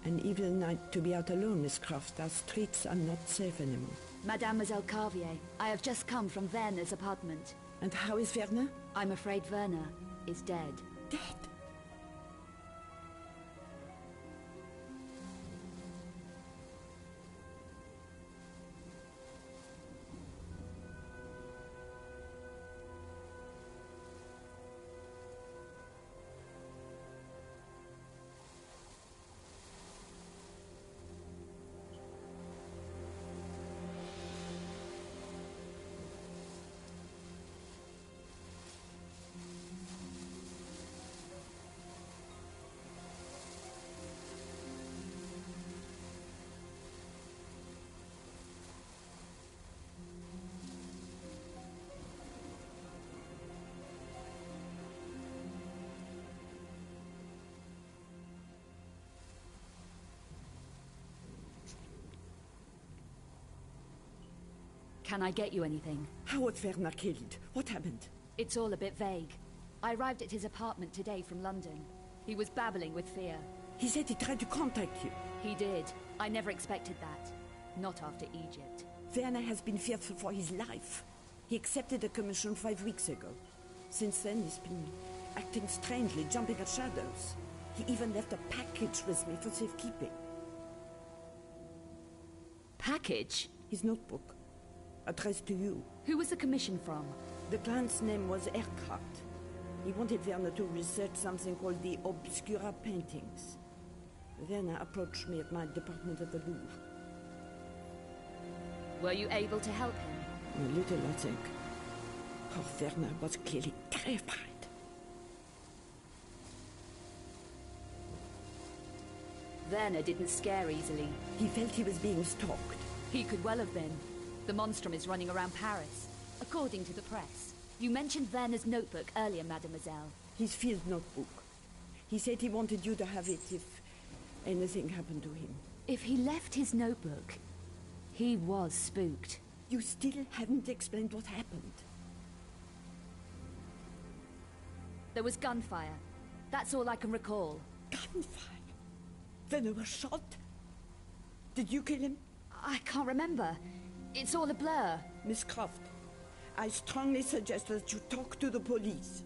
An evil night to be out alone, Miss Croft. Our streets are not safe anymore. Mademoiselle Carvier, I have just come from Werner's apartment. And how is Werner? I'm afraid Werner is dead. Dead? Can I get you anything? How was Werner killed? What happened? It's all a bit vague. I arrived at his apartment today from London. He was babbling with fear. He said he tried to contact you. He did. I never expected that. Not after Egypt. Werner has been fearful for his life. He accepted a commission 5 weeks ago. Since then, he's been acting strangely, jumping at shadows. He even left a package with me for safekeeping. Package? His notebook. Addressed to you. Who was the commission from? The client's name was Aircraft. He wanted Werner to research something called the Obscura paintings. Werner approached me at my department at the Louvre. Were you able to help him? A little, I think. Poor Werner was clearly terrified. Werner didn't scare easily. He felt he was being stalked. He could well have been. The monstrum is running around Paris, according to the press. You mentioned Werner's notebook earlier, mademoiselle. His field notebook. He said he wanted you to have it if anything happened to him. If he left his notebook, he was spooked. You still haven't explained what happened. There was gunfire. That's all I can recall. Gunfire? Werner was shot? Did you kill him? I can't remember. It's all a blur. Miss Croft, I strongly suggest that you talk to the police.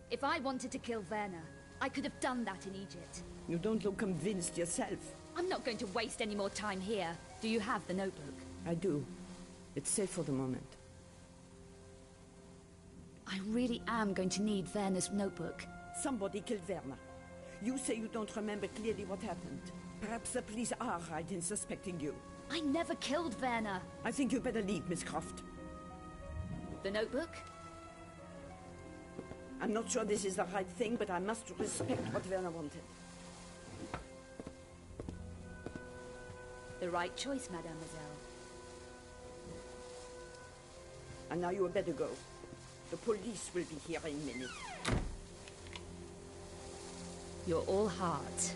If I wanted to kill Werner, I could have done that in Egypt. You don't look convinced yourself. I'm not going to waste any more time here. Do you have the notebook? I do. It's safe for the moment. I really am going to need Werner's notebook. Somebody killed Werner. You say you don't remember clearly what happened. Perhaps the police are right in suspecting you. I never killed Werner. I think you better leave, Miss Croft. The notebook? I'm not sure this is the right thing, but I must respect what Werner wanted. The right choice, mademoiselle. And now you had better go. The police will be here in a minute. You're all heart.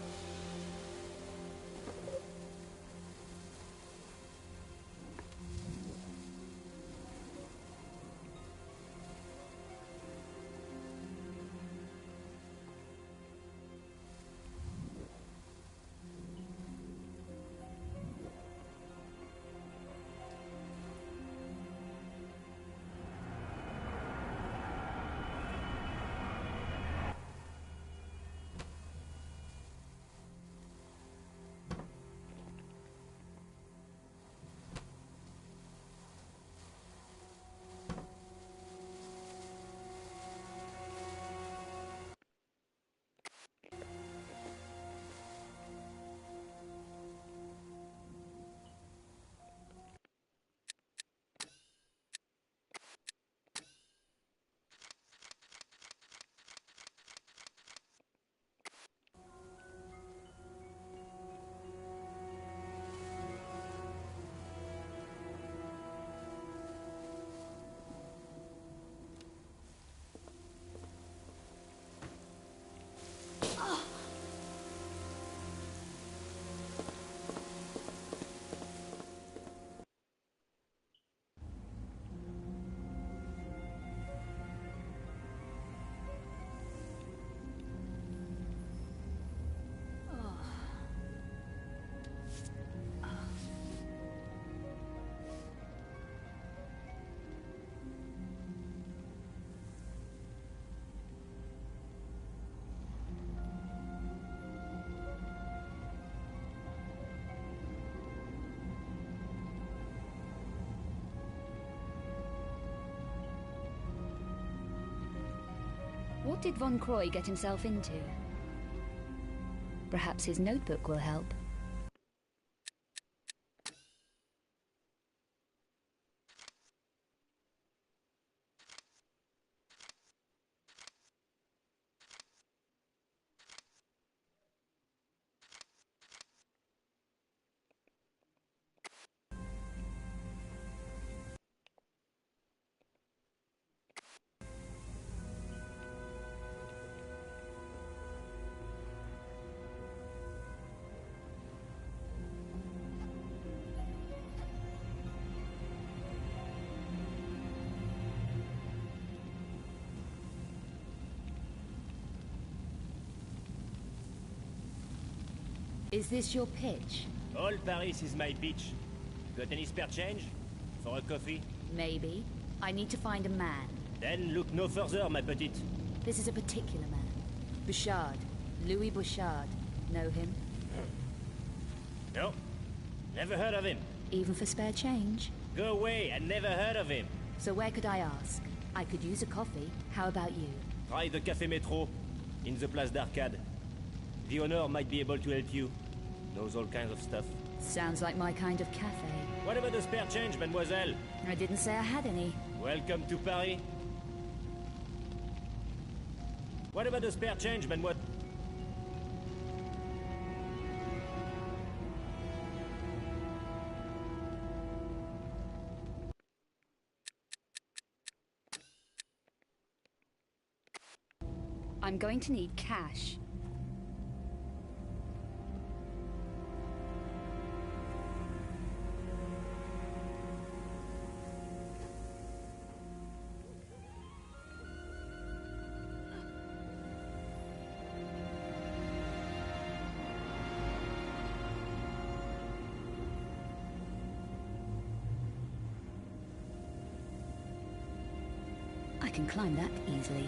What did Von Croy get himself into? Perhaps his notebook will help. Is this your pitch? All Paris is my pitch. Got any spare change? For a coffee? Maybe. I need to find a man. Then look no further, ma petite. This is a particular man. Bouchard. Louis Bouchard. Know him? No. Never heard of him. Even for spare change? Go away, I never heard of him. So where could I ask? I could use a coffee. How about you? Try the Café Métro, in the Place d'Arcade. The owner might be able to help you. Knows all kinds of stuff. Sounds like my kind of cafe. What about the spare change, mademoiselle? I didn't say I had any. Welcome to Paris. What about the spare change, mademoiselle? I'm going to need cash. I can climb that easily.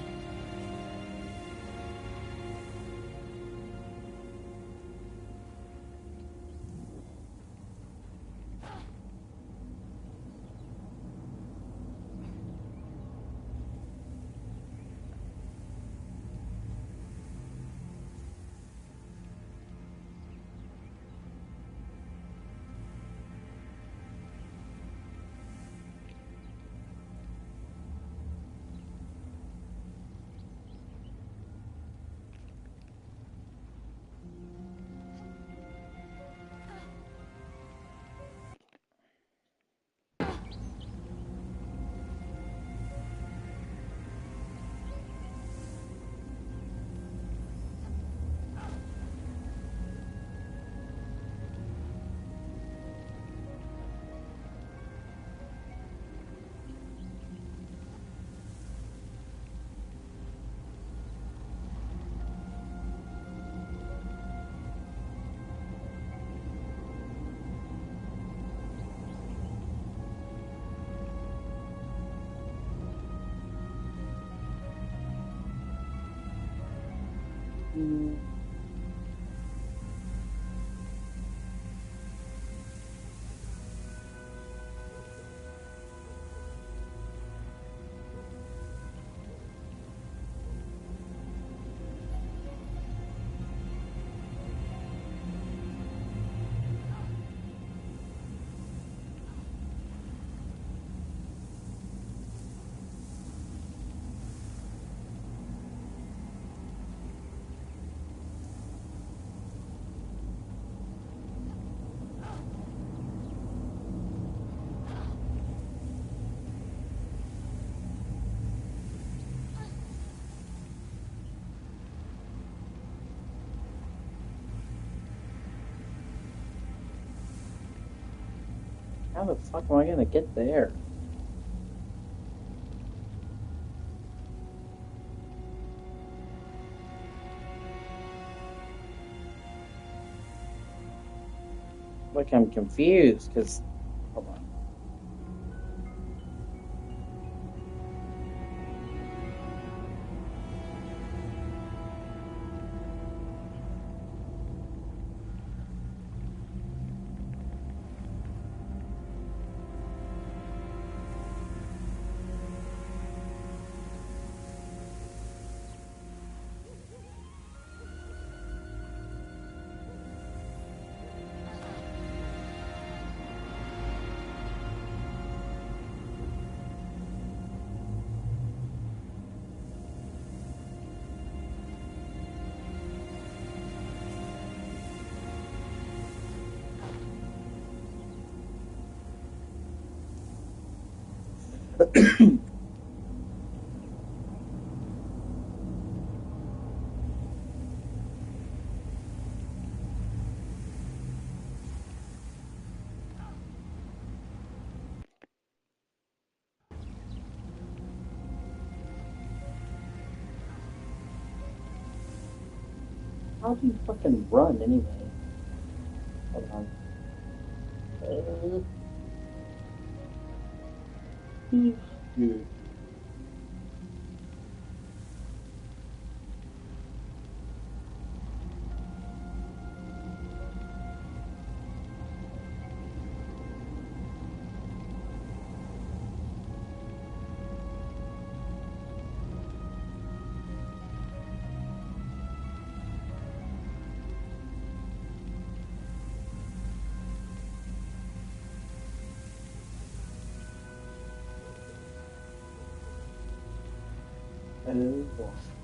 How the fuck am I gonna get there? Like, I'm confused, because... Hold on. How do you fucking run anyway? Hold on. Dude.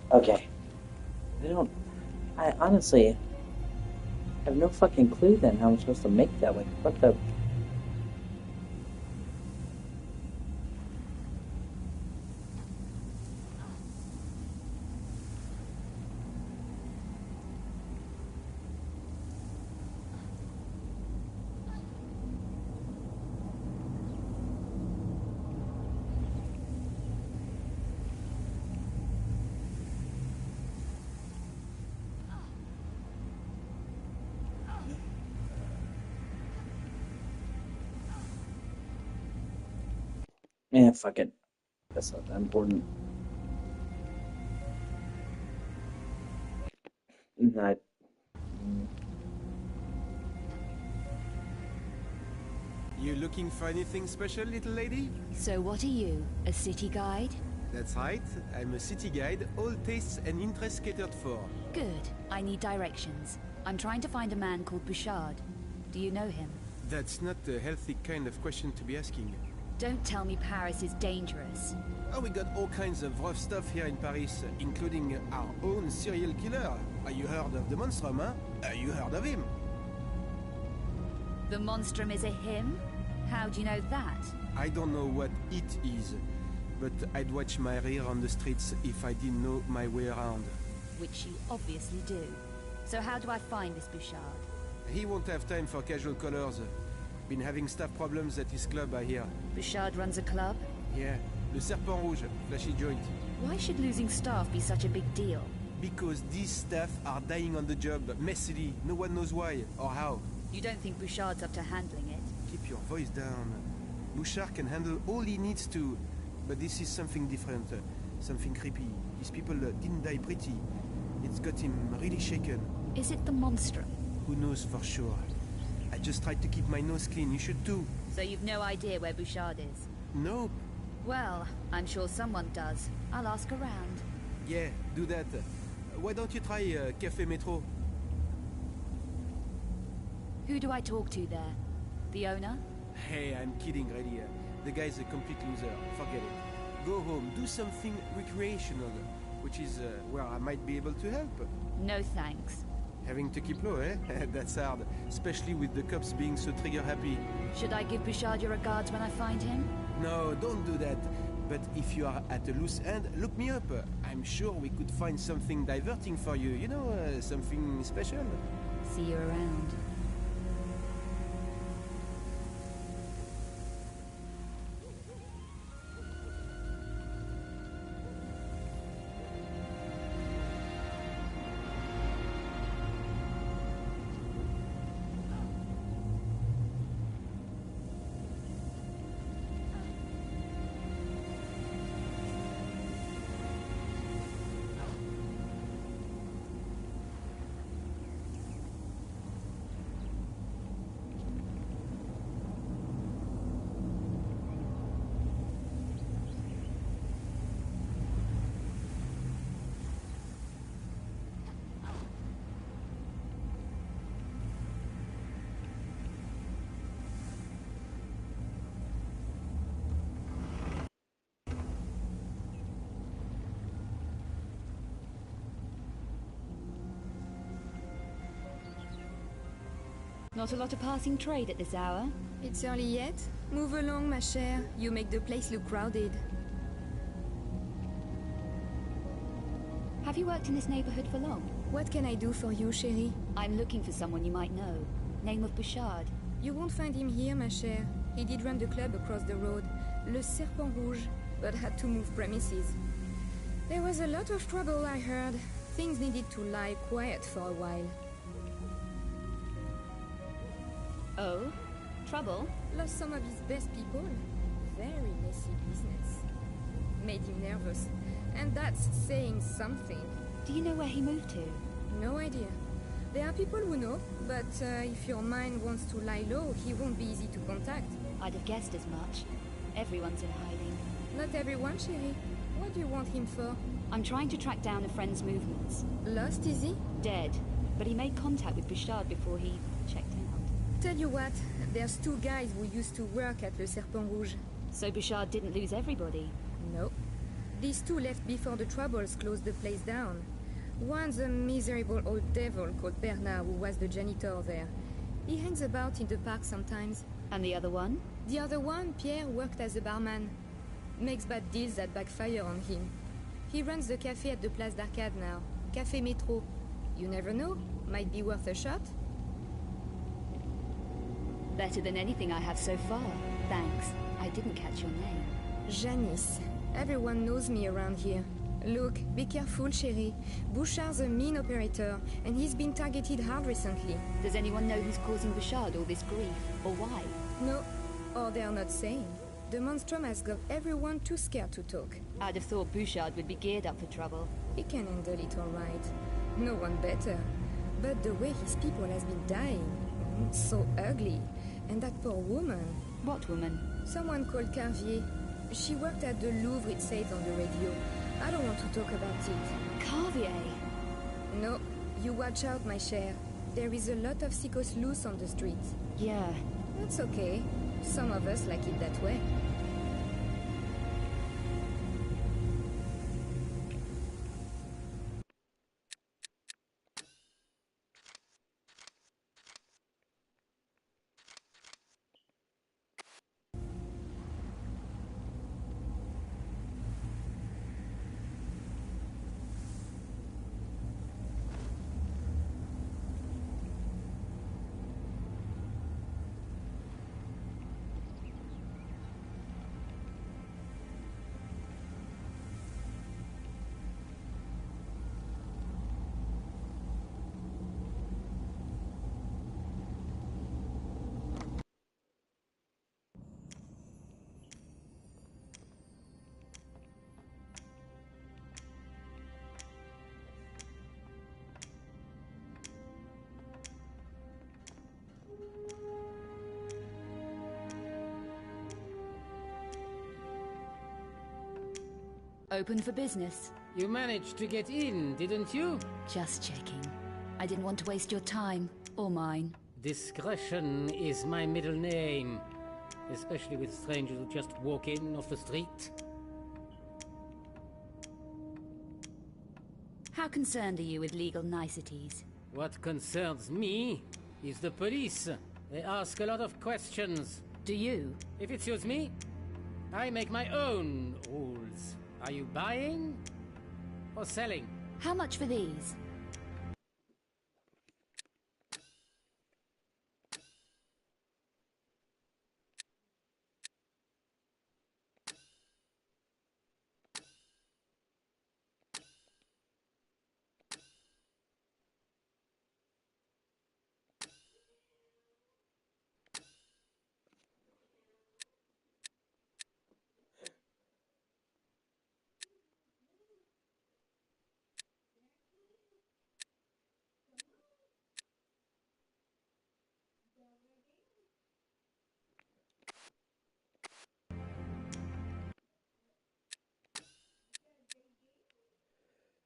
Okay. I honestly have no fucking clue then how I'm supposed to make that. Like, what the... Yeah, fuck it. That's not that important. Not... You looking for anything special, little lady? So what are you, a city guide? That's right. I'm a city guide, all tastes and interests catered for. Good. I need directions. I'm trying to find a man called Bouchard. Do you know him? That's not a healthy kind of question to be asking. Don't tell me Paris is dangerous. Oh, we got all kinds of rough stuff here in Paris, including our own serial killer. Are you heard of the Monstrum, huh? Are you heard of him? The Monstrum is a him? How do you know that? I don't know what it is, but I'd watch my rear on the streets if I didn't know my way around. Which you obviously do. So how do I find this Bouchard? He won't have time for casual callers. Been having staff problems at his club, I hear. Bouchard runs a club? Yeah, Le Serpent Rouge, flashy joint. Why should losing staff be such a big deal? Because these staff are dying on the job, messily. No one knows why or how. You don't think Bouchard's up to handling it? Keep your voice down. Bouchard can handle all he needs to, but this is something different, something creepy. These people didn't die pretty. It's got him really shaken. Is it the Monstrum? Who knows for sure? I just tried to keep my nose clean, you should too. So you've no idea where Bouchard is? Nope. Well, I'm sure someone does. I'll ask around. Yeah, do that. Why don't you try Café Metro? Who do I talk to there? The owner? Hey, I'm kidding, really. The guy's a complete loser. Forget it. Go home, do something recreational, which is where I might be able to help. No thanks. Having to keep low, eh? That's hard, especially with the cops being so trigger-happy. Should I give Bouchard your regards when I find him? No, don't do that. But if you are at a loose end, look me up. I'm sure we could find something diverting for you. You know, something special. See you around. Not a lot of passing trade at this hour. It's early yet? Move along, ma chère. You make the place look crowded. Have you worked in this neighborhood for long? What can I do for you, chérie? I'm looking for someone you might know. Name of Bouchard. You won't find him here, ma chère. He did run the club across the road, Le Serpent Rouge, but had to move premises. There was a lot of trouble, I heard. Things needed to lie quiet for a while. Oh? Trouble? Lost some of his best people. Very messy business. Made him nervous. And that's saying something. Do you know where he moved to? No idea. There are people who know, but if your mind wants to lie low, he won't be easy to contact. I'd have guessed as much. Everyone's in hiding. Not everyone, chérie. What do you want him for? I'm trying to track down a friend's movements. Lost, is he? Dead. But he made contact with Bouchard before he checked out. Tell you what, there's two guys who used to work at Le Serpent Rouge. So Bouchard didn't lose everybody? No. These two left before the troubles closed the place down. One's a miserable old devil called Bernard, who was the janitor there. He hangs about in the park sometimes. And the other one? The other one, Pierre, worked as a barman. Makes bad deals that backfire on him. He runs the cafe at the Place d'Arcade now. Café Métro. You never know. Might be worth a shot. Better than anything I have so far. Thanks. I didn't catch your name. Janice. Everyone knows me around here. Look, be careful, chérie. Bouchard's a mean operator, and he's been targeted hard recently. Does anyone know who's causing Bouchard all this grief, or why? No, or they're not saying. The monstrum has got everyone too scared to talk. I'd have thought Bouchard would be geared up for trouble. He can handle it all right. No one better. But the way his people has been dying, so ugly. And that poor woman. What woman? Someone called Carvier. She worked at the Louvre, it says on the radio. I don't want to talk about it. Carvier? No, you watch out, my chère. There is a lot of sickos loose on the streets. Yeah. That's okay. Some of us like it that way. Open for business. You managed to get in, didn't you? Just checking. I didn't want to waste your time, or mine. Discretion is my middle name. Especially with strangers who just walk in off the street. How concerned are you with legal niceties? What concerns me is the police. They ask a lot of questions. Do you? If it suits me, I make my own rules. Are you buying or selling? How much for these?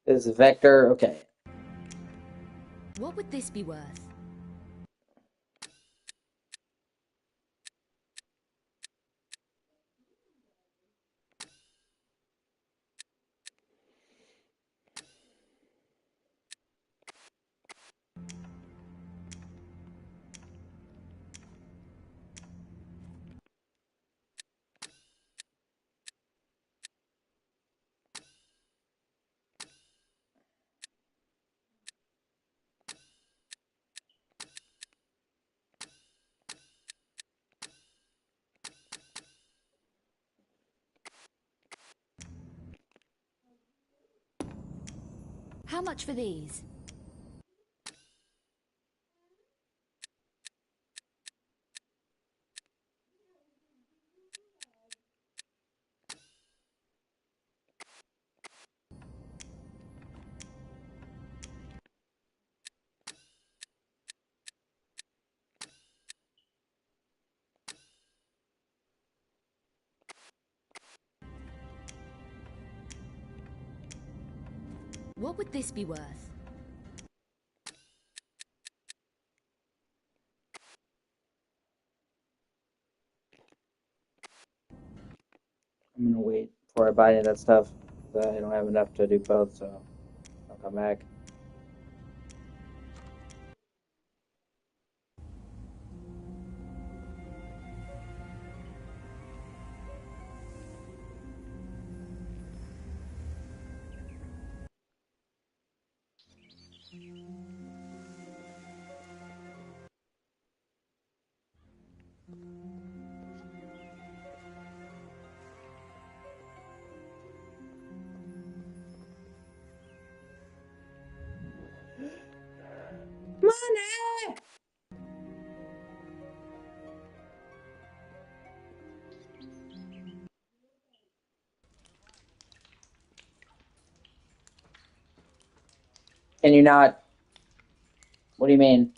This is Vector, okay. What would this be worth? How much for these? What would this be worth? I'm gonna wait before I buy any of that stuff. I don't have enough to do both, so I'll come back. Money! Can you not? What do you mean?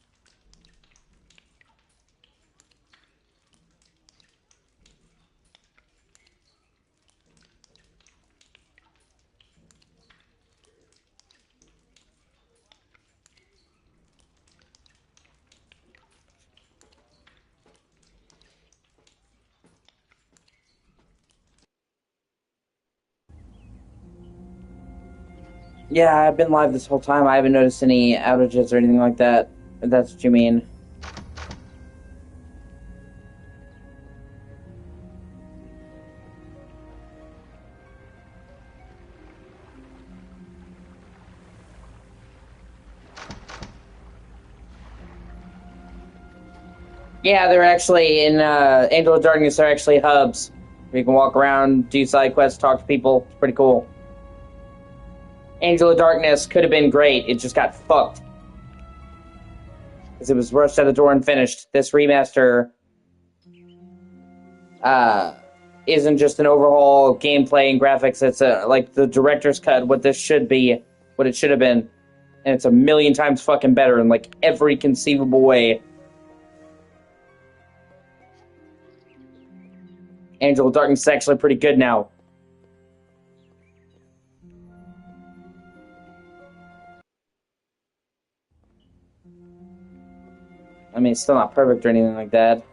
Yeah, I've been live this whole time. I haven't noticed any outages or anything like that. If that's what you mean. Yeah, they're actually in Angel of Darkness. They're actually hubs where you can walk around, do side quests, talk to people. It's pretty cool. Angel of Darkness could have been great. It just got fucked because it was rushed out the door and finished. This remaster isn't just an overhaul of gameplay and graphics. It's like the director's cut. What this should be, what it should have been, and it's a million times fucking better in like every conceivable way. Angel of Darkness is actually pretty good now. I mean, it's still not perfect or anything like that.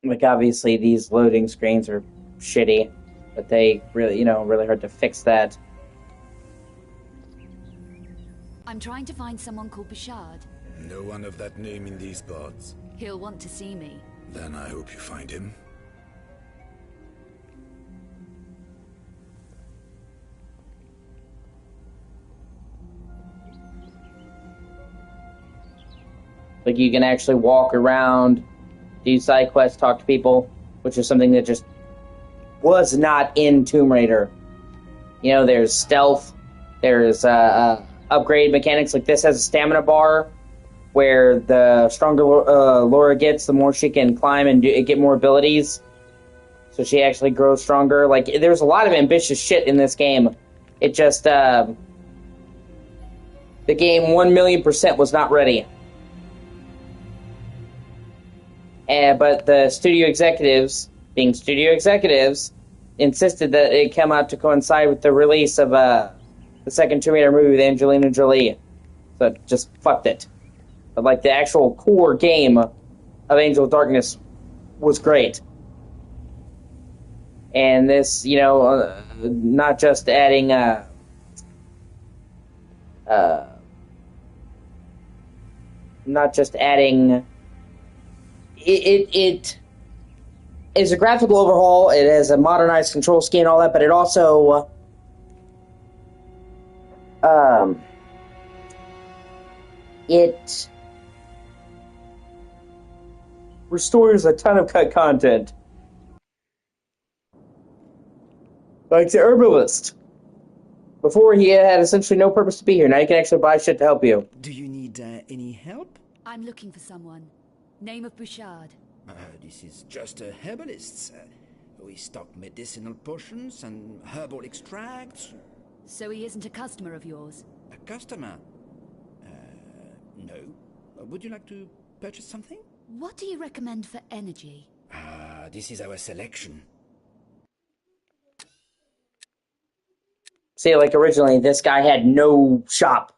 Like, obviously, these loading screens are shitty, but they really, really hard to fix that. I'm trying to find someone called Bouchard. No one of that name in these parts. He'll want to see me. Then I hope you find him. Like, you can actually walk around, do side quests, talk to people, which is something that just was not in Tomb Raider. There's stealth, there's upgrade mechanics. Like, this has a stamina bar, where the stronger Laura gets, the more she can climb and get more abilities. So she actually grows stronger. Like, there's a lot of ambitious shit in this game. It just, the game 1,000,000% was not ready. But the studio executives, being studio executives, insisted that it come out to coincide with the release of the second Tomb Raider movie with Angelina Jolie. So it just fucked it. But like the actual core game of Angel of Darkness was great. And this, not just adding it is a graphical overhaul. It has a modernized control scheme and all that, but it also it restores a ton of cut content. Like the herbalist. Before, he had essentially no purpose to be here. Now you can actually buy shit to help you. Do you need any help? I'm looking for someone. Name of Bouchard. This is just a herbalist. We stock medicinal potions and herbal extracts. So he isn't a customer of yours? A customer? No. Would you like to purchase something? What do you recommend for energy? This is our selection. See, like originally, this guy had no shop.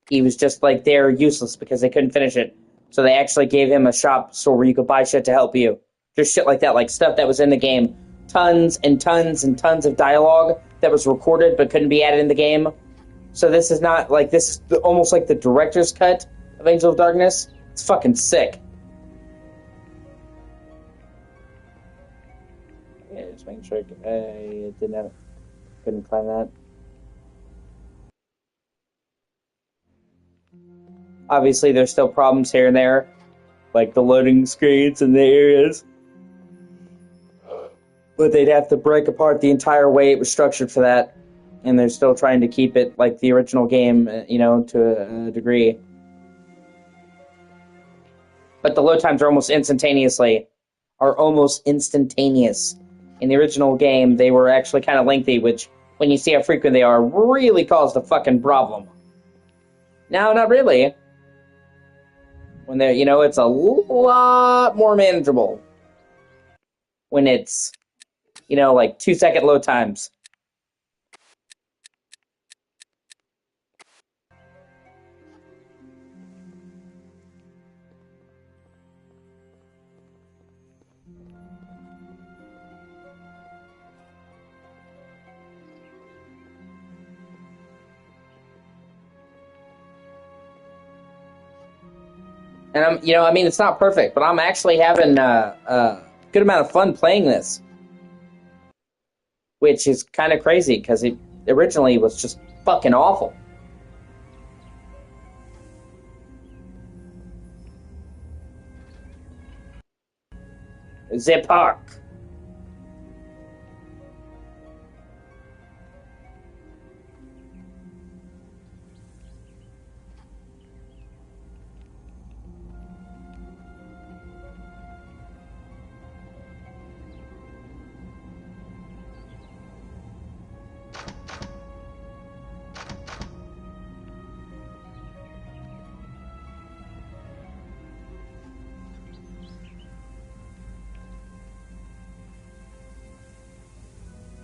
He was just like there useless because they couldn't finish it. So they actually gave him a shop store where you could buy shit to help you. Just shit like that, like stuff that was in the game. Tons and tons and tons of dialogue that was recorded but couldn't be added in the game. So this is not like, this is almost like the director's cut of Angel of Darkness. It's fucking sick. Yeah, just making sure I didn't have it. Couldn't find that. Obviously, there's still problems here and there, like the loading screens in the areas. But they'd have to break apart the entire way it was structured for that, and they're still trying to keep it like the original game, to a degree. But the load times are almost instantaneous. In the original game, they were actually kind of lengthy, which, when you see how frequent they are, really caused a fucking problem. Now, not really. When they're, it's a lot more manageable. When it's, like 2-second load times. And it's not perfect, but I'm actually having a good amount of fun playing this. Which is kind of crazy, because it originally was just fucking awful. The park.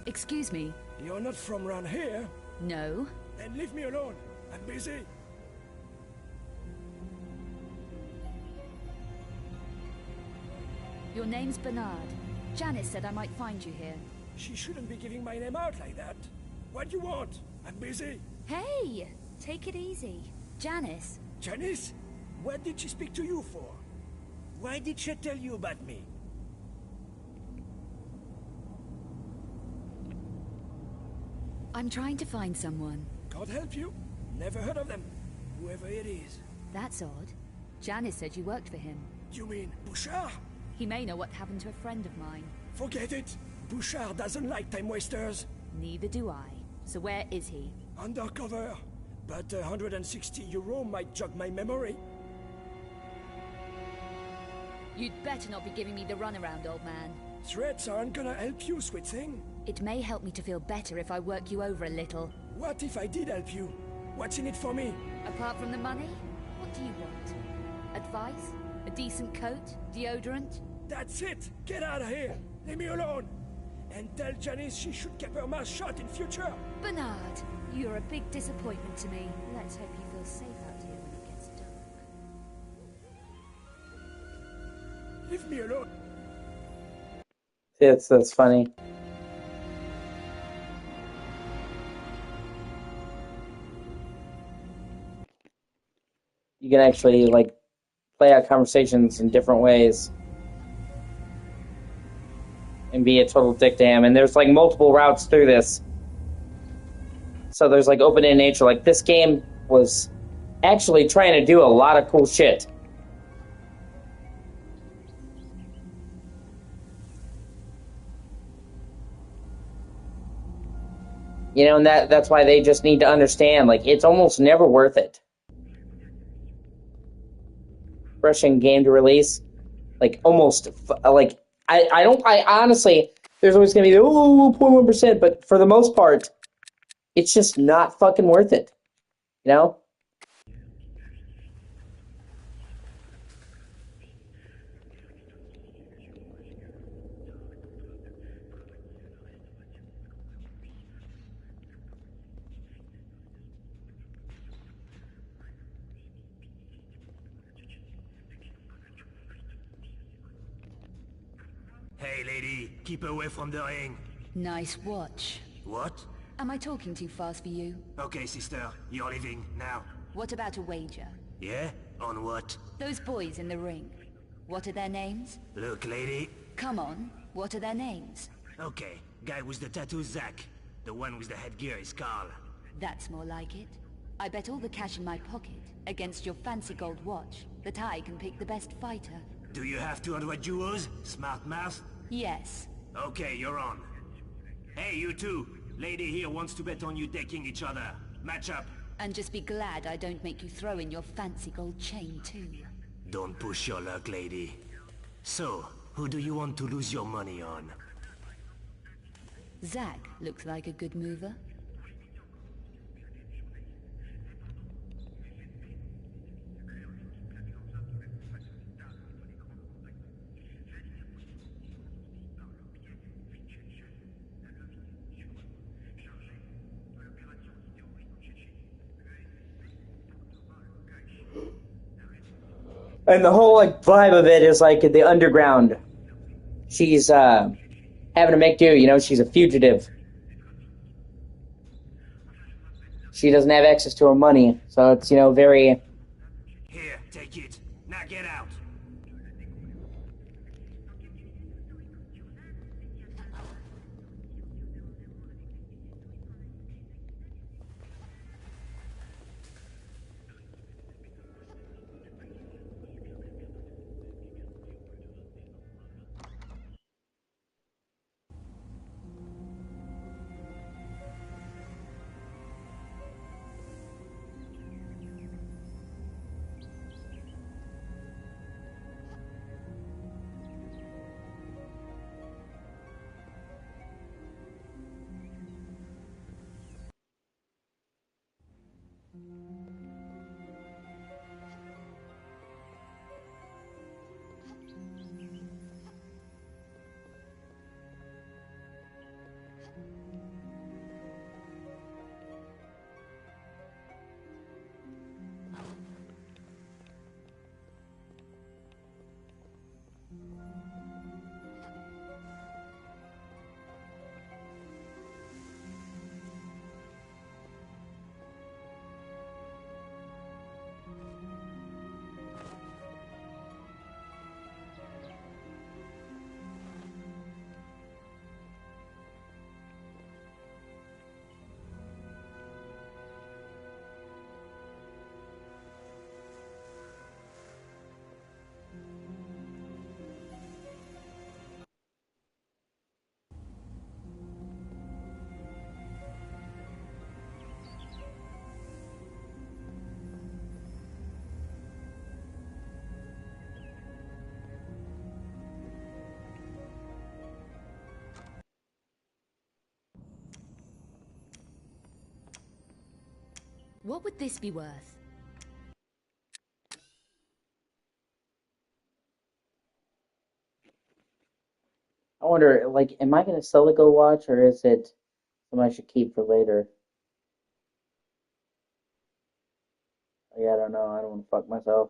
Excuse me? You're not from around here? No. Then leave me alone. I'm busy. Your name's Bernard. Janice said I might find you here. She shouldn't be giving my name out like that. What do you want? I'm busy. Hey! Take it easy. Janice. Janice? What did she speak to you for? Why did she tell you about me? I'm trying to find someone. God help you. Never heard of them. Whoever it is. That's odd. Janice said you worked for him. You mean Bouchard? He may know what happened to a friend of mine. Forget it. Bouchard doesn't like time wasters. Neither do I. So where is he? Undercover. But 160 euro might jog my memory. You'd better not be giving me the runaround, old man. Threats aren't gonna help you, sweet thing. It may help me to feel better if I work you over a little. What if I did help you? What's in it for me? Apart from the money, what do you want? Advice? A decent coat? Deodorant? That's it! Get out of here! Leave me alone! And tell Janice she should keep her mouth shut in future! Bernard, you're a big disappointment to me. Let's hope you feel safe out here when it gets dark. Leave me alone! That's funny. You can actually, like, play out conversations in different ways. And be a total dick to him. And there's, like, multiple routes through this. So there's, like, open-ended nature. Like, this game was actually trying to do a lot of cool shit. You know, and that's why they just need to understand, like, it's almost never worth it. Rushing game to release, like, almost, like, I honestly, there's always gonna be the 0.1%, but for the most part, it's just not fucking worth it. You know? Hey, lady, keep away from the ring. Nice watch. What? Am I talking too fast for you? Okay, sister, you're leaving now. What about a wager? Yeah? On what? Those boys in the ring. What are their names? Look, lady. Come on, what are their names? Okay, guy with the tattoo, Zach. The one with the headgear is Carl. That's more like it. I bet all the cash in my pocket against your fancy gold watch that I can pick the best fighter. Do you have 200 euros? Smart mouth? Yes. Okay, you're on. Hey, you two. Lady here wants to bet on you taking each other. Match up. And just be glad I don't make you throw in your fancy gold chain, too. Don't push your luck, lady. So, who do you want to lose your money on? Zach looks like a good mover. And the whole, like, vibe of it is, like, the underground. She's, having to make do, you know, she's a fugitive. She doesn't have access to her money, so it's, you know, very... Here, take it. Now get out. What would this be worth? wonder, like, am I going to sell the Go Watch, or is it something I should keep for later? Yeah, I don't know. I don't want to fuck myself.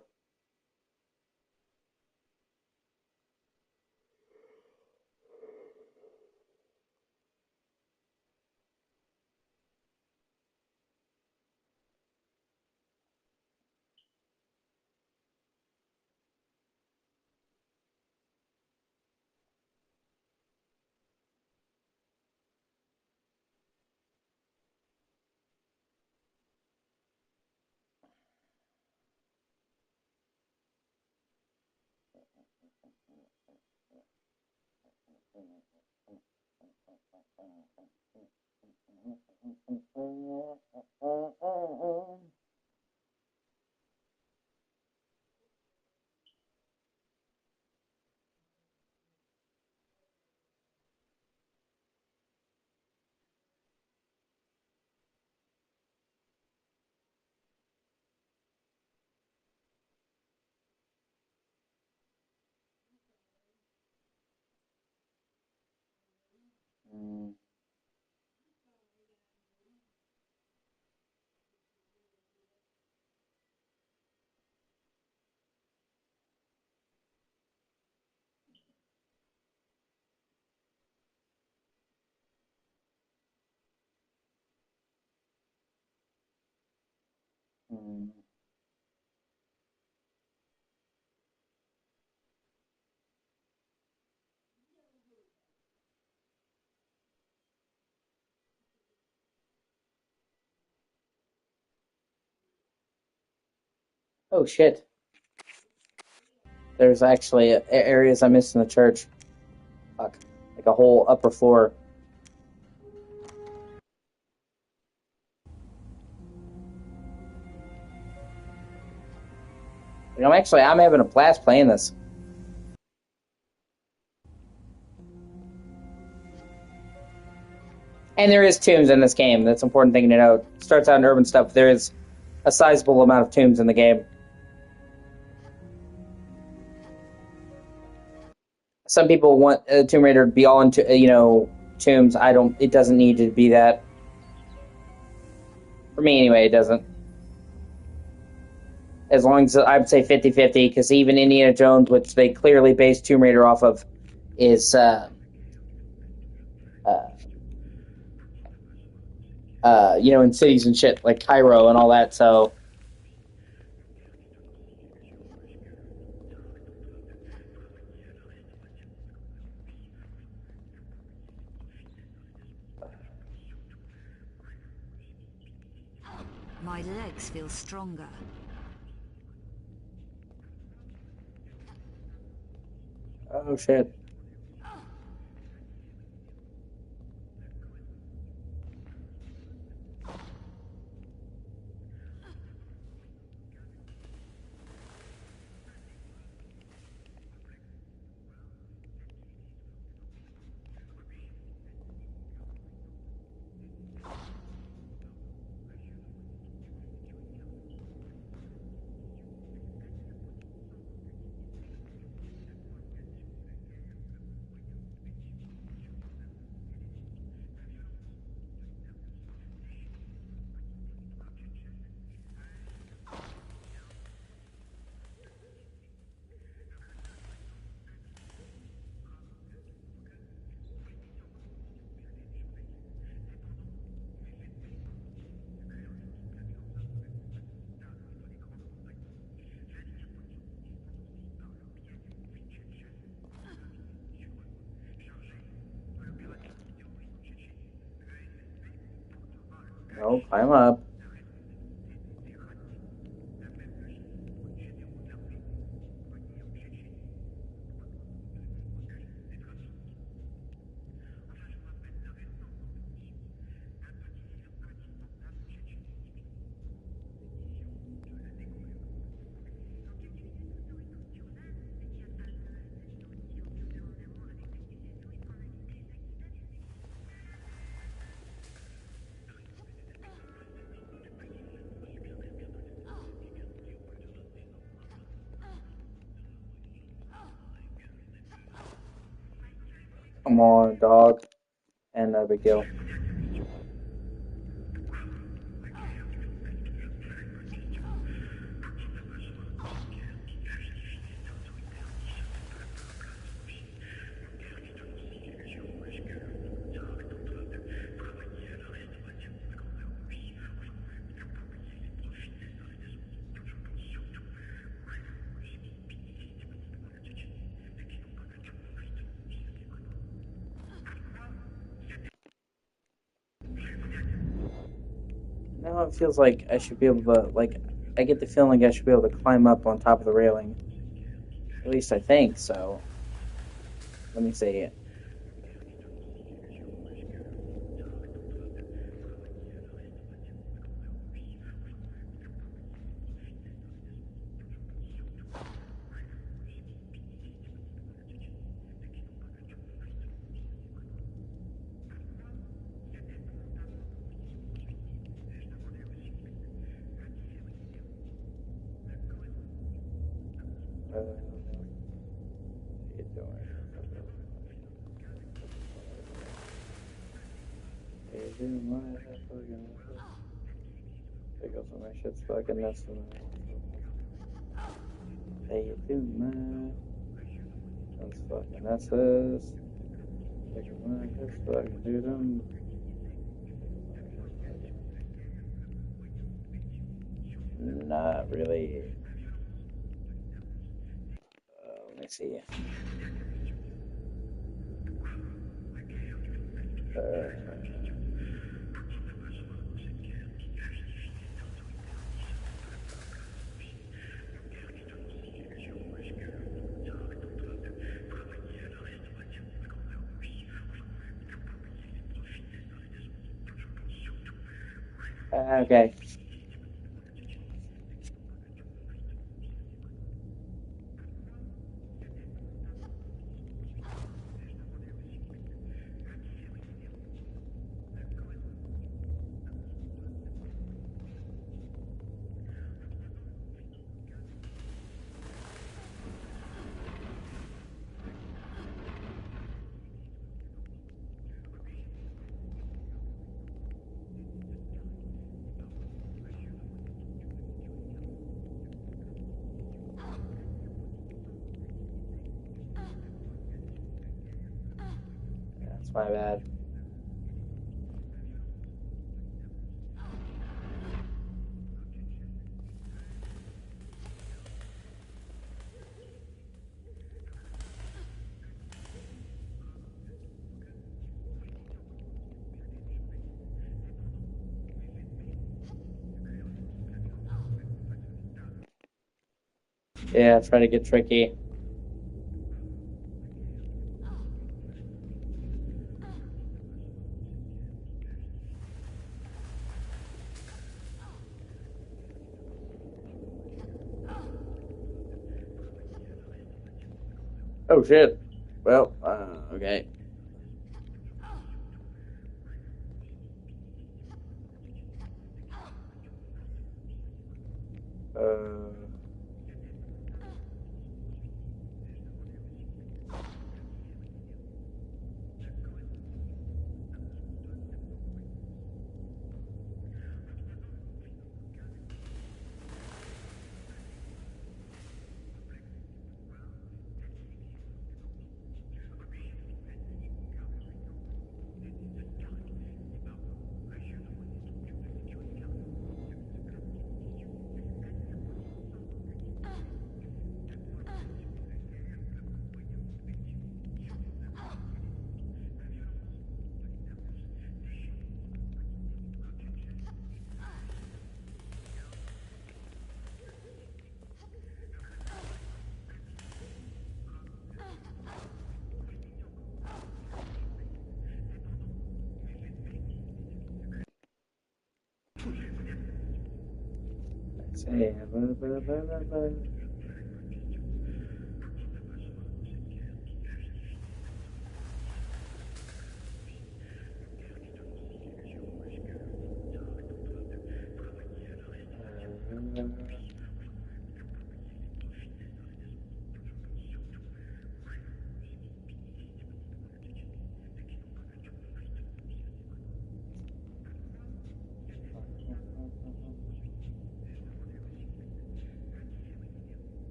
Oh shit. There's actually areas I missed in the church. Fuck. Like a whole upper floor. You know, I'm having a blast playing this. And there is tombs in this game. That's an important thing to note. It starts out in urban stuff. There is a sizable amount of tombs in the game. Some people want Tomb Raider to be all into, tombs. It doesn't need to be that. For me, anyway, it doesn't. As long as I would say 50-50, because even Indiana Jones, which they clearly based Tomb Raider off of, is, in cities and shit, like Cairo and all that, so... My legs feel stronger. Oh, shit. No, climb up. Come on, dog. And no big deal. Now it feels like I should be able to, like, I get the feeling like I should be able to climb up on top of the railing. At least I think so. Let me see. My shit's fucking nuts. Hey, you doing, man? That's fucking nuts. That's fucking dude. Not really. Let me see. Okay. That's my bad. Yeah, try to get tricky. Oh shit. Well, okay.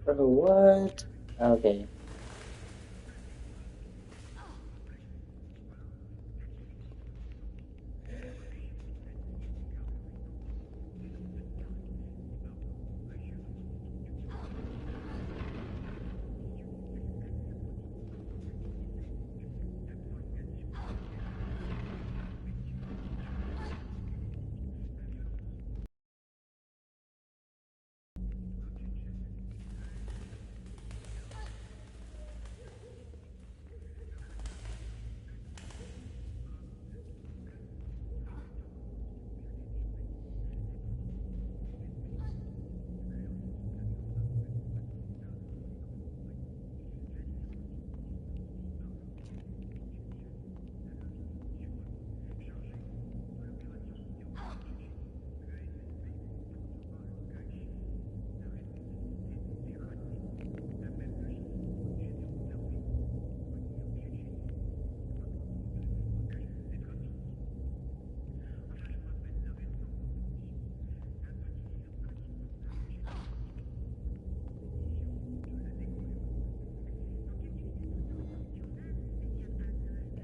Bro, what? Okay.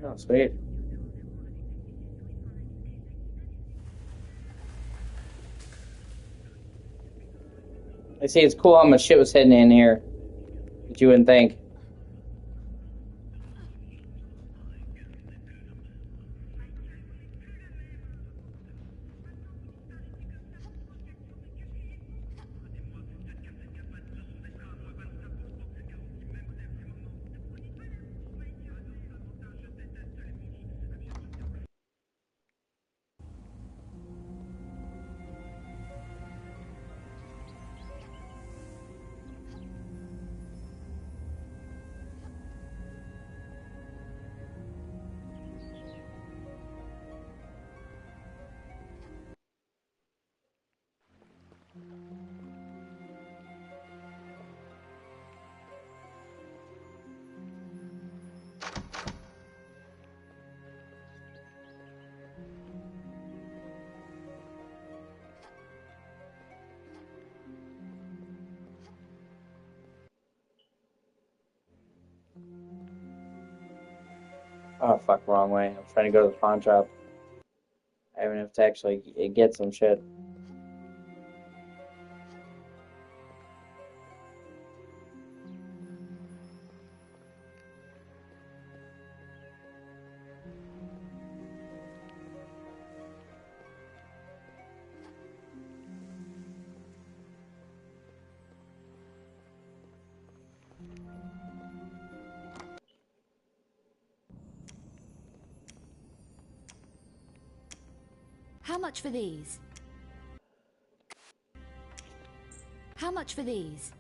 Oh, sweet. I see. It's cool how much shit was hidden in here that you wouldn't think. Oh, fuck, wrong way. I'm trying to go to the pawn shop. I even have to actually get some shit. How much for these? How much for these?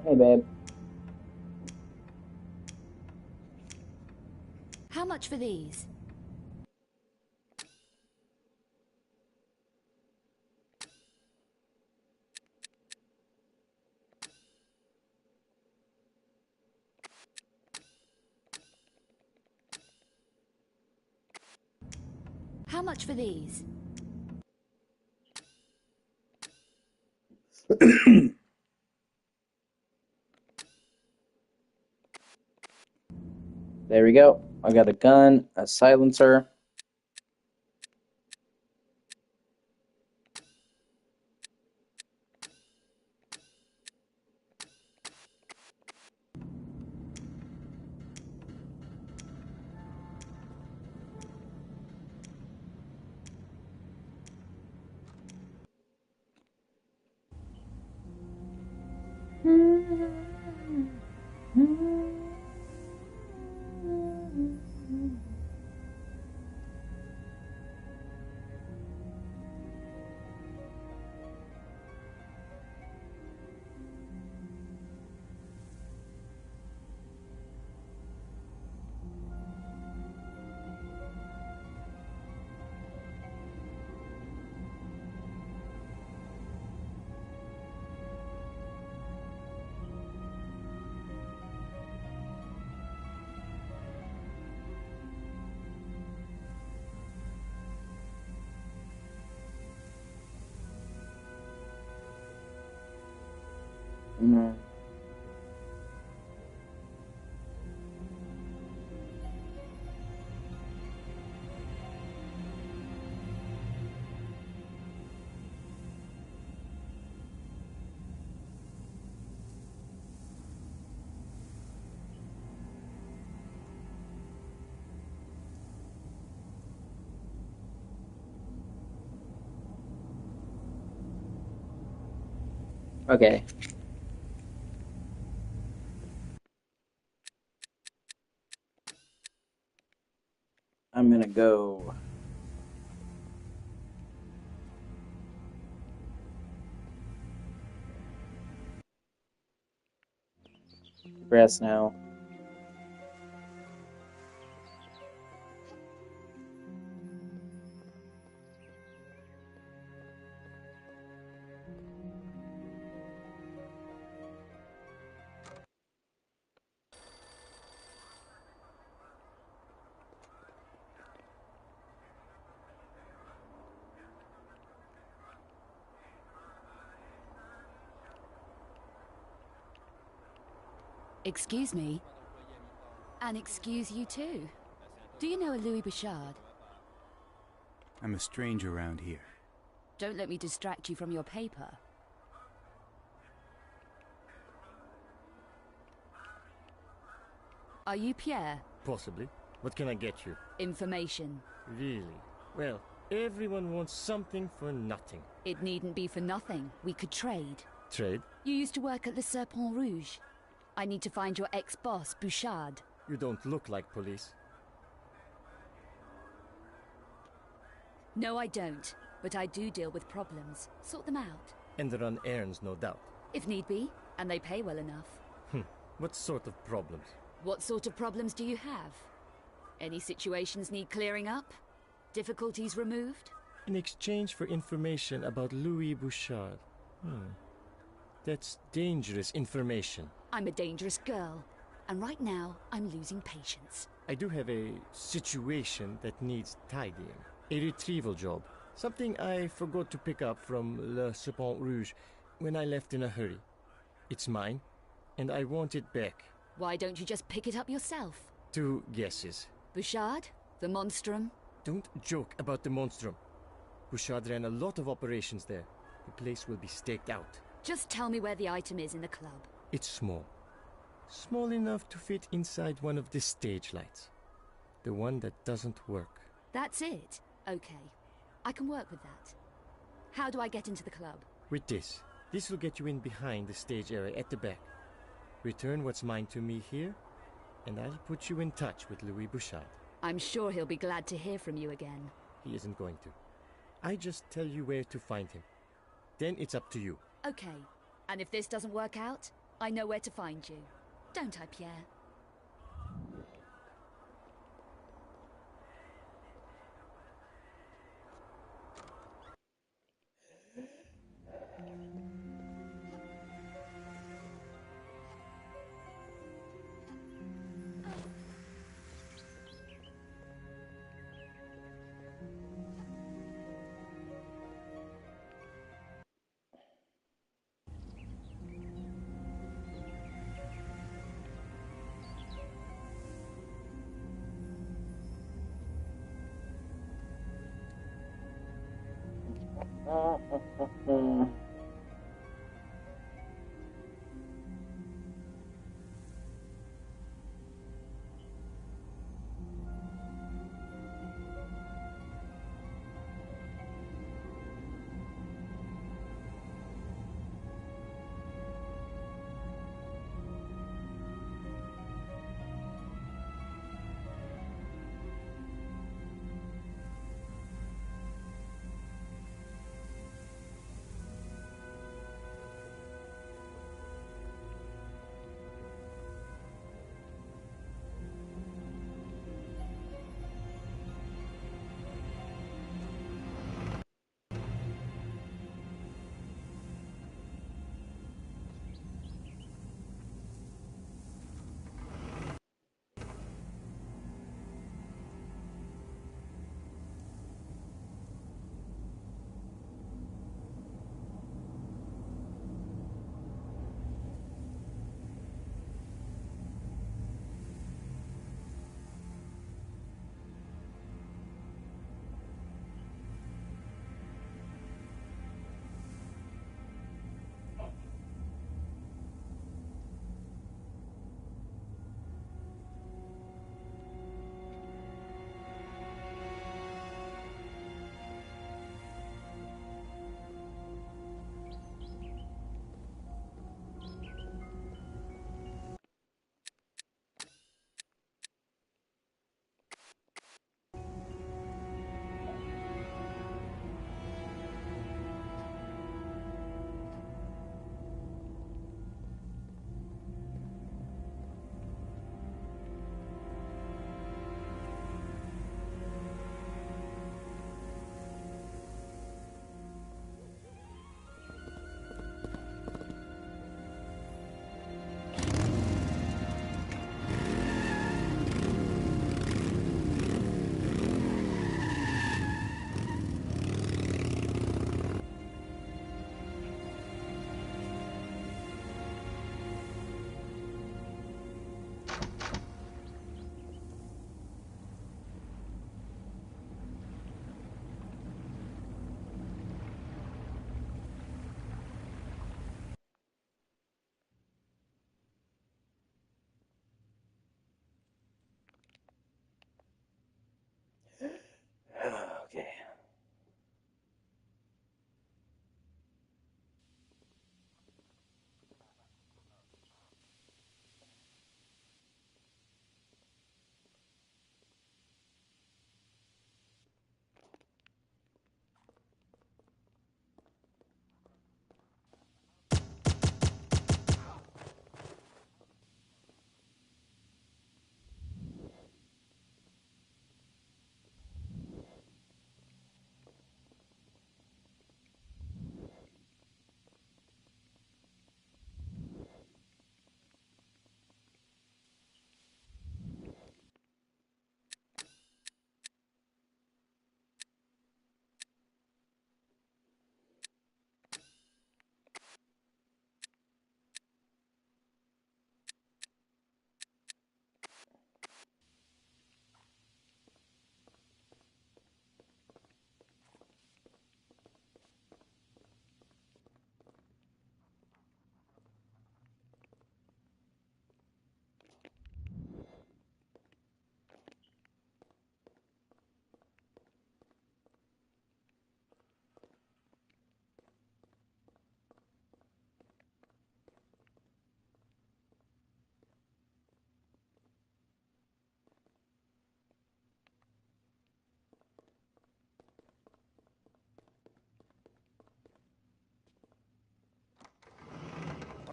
Hey, babe. How much for these? How much for these? There we go. I got a gun, a silencer. Mm. Okay. I'm gonna go. Rest now. Excuse me. And excuse you too. Do you know a Louis Bouchard? I'm a stranger around here. Don't let me distract you from your paper. Are you Pierre? Possibly. What can I get you? Information. Really? Well, everyone wants something for nothing. It needn't be for nothing. We could trade. Trade? You used to work at the Serpent Rouge. I need to find your ex-boss, Bouchard. You don't look like police. No, I don't. But I do deal with problems. Sort them out. And run errands, no doubt. If need be, and they pay well enough. What sort of problems? What sort of problems do you have? Any situations need clearing up? Difficulties removed? In exchange for information about Louis Bouchard. That's dangerous information. I'm a dangerous girl. And right now, I'm losing patience. I do have a situation that needs tidying. A retrieval job. Something I forgot to pick up from Le Serpent Rouge when I left in a hurry. It's mine, and I want it back. Why don't you just pick it up yourself? 2 guesses. Bouchard? The Monstrum? Don't joke about the Monstrum. Bouchard ran a lot of operations there. The place will be staked out. Just tell me where the item is in the club. It's small. Small enough to fit inside one of the stage lights. The one that doesn't work. That's it? Okay. I can work with that. How do I get into the club? With this. This will get you in behind the stage area at the back. Return what's mine to me here, and I'll put you in touch with Louis Bouchard. I'm sure he'll be glad to hear from you again. He isn't going to. I just tell you where to find him. Then it's up to you. Okay. And if this doesn't work out, I know where to find you. Don't I, Pierre?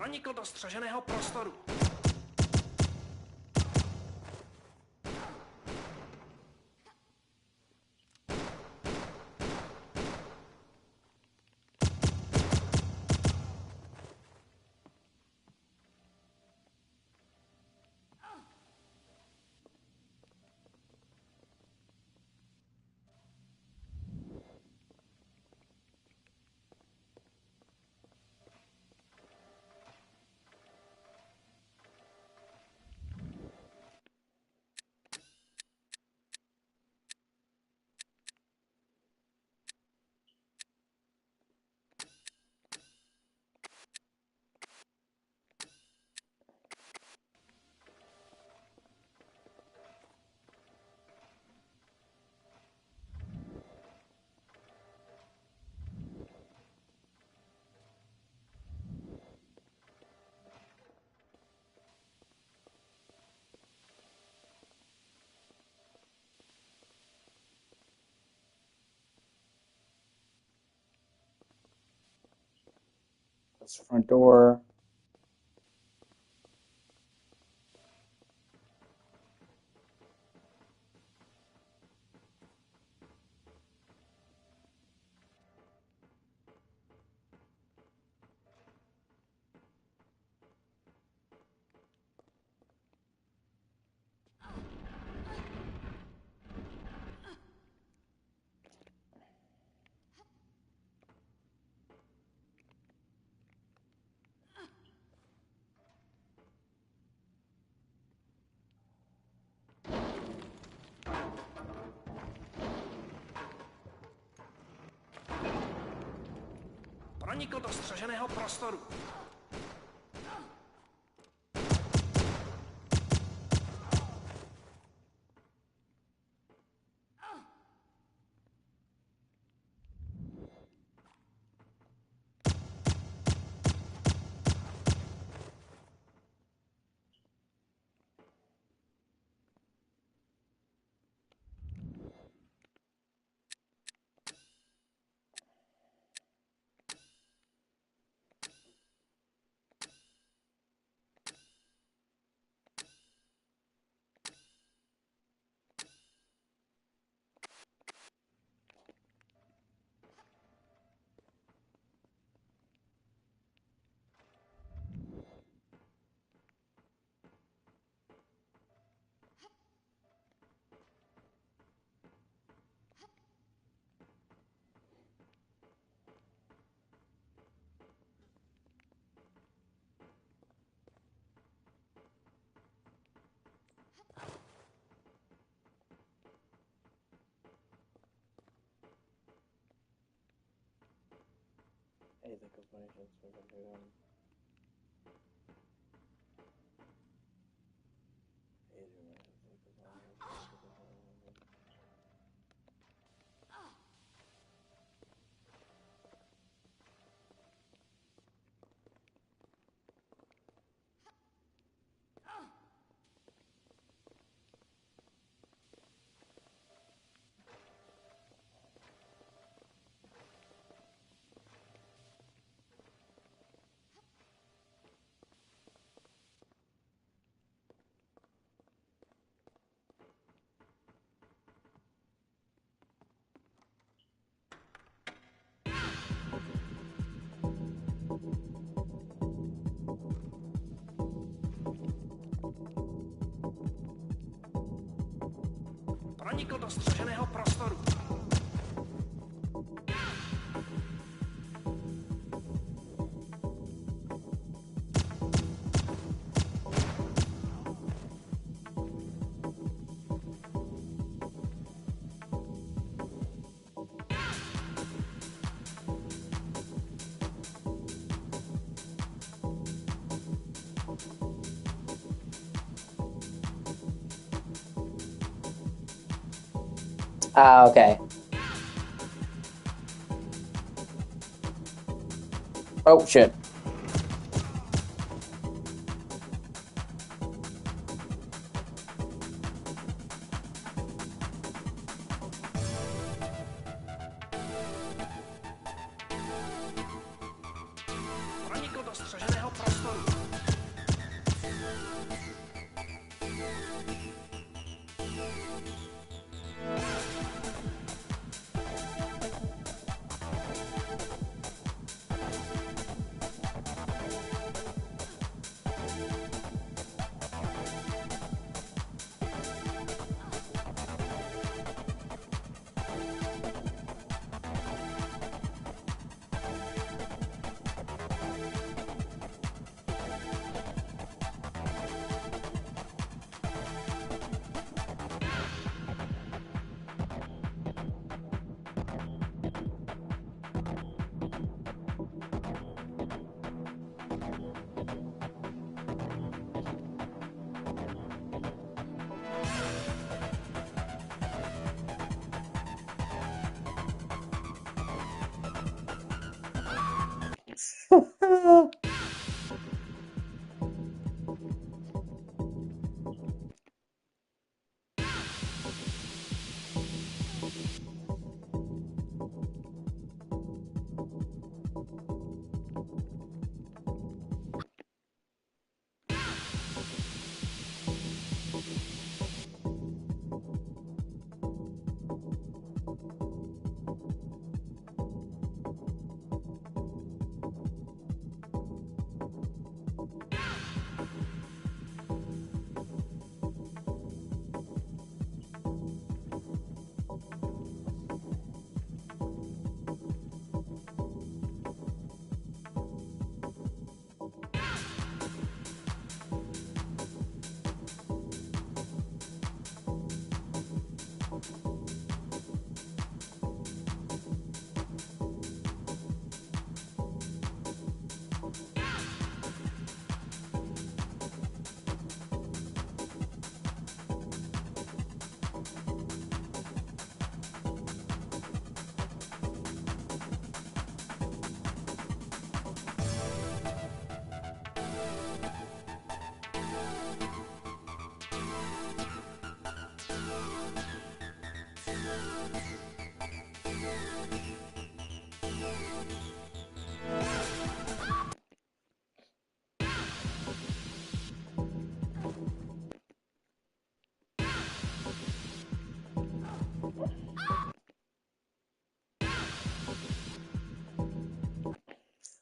Pronikl do střeženého prostoru. That's the front door. Pronikl do střeženého prostoru. Pronikl do střeženého prostoru. Okay. Oh, shit. Pronikl do střeženého prostoru.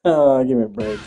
Oh, give me a break.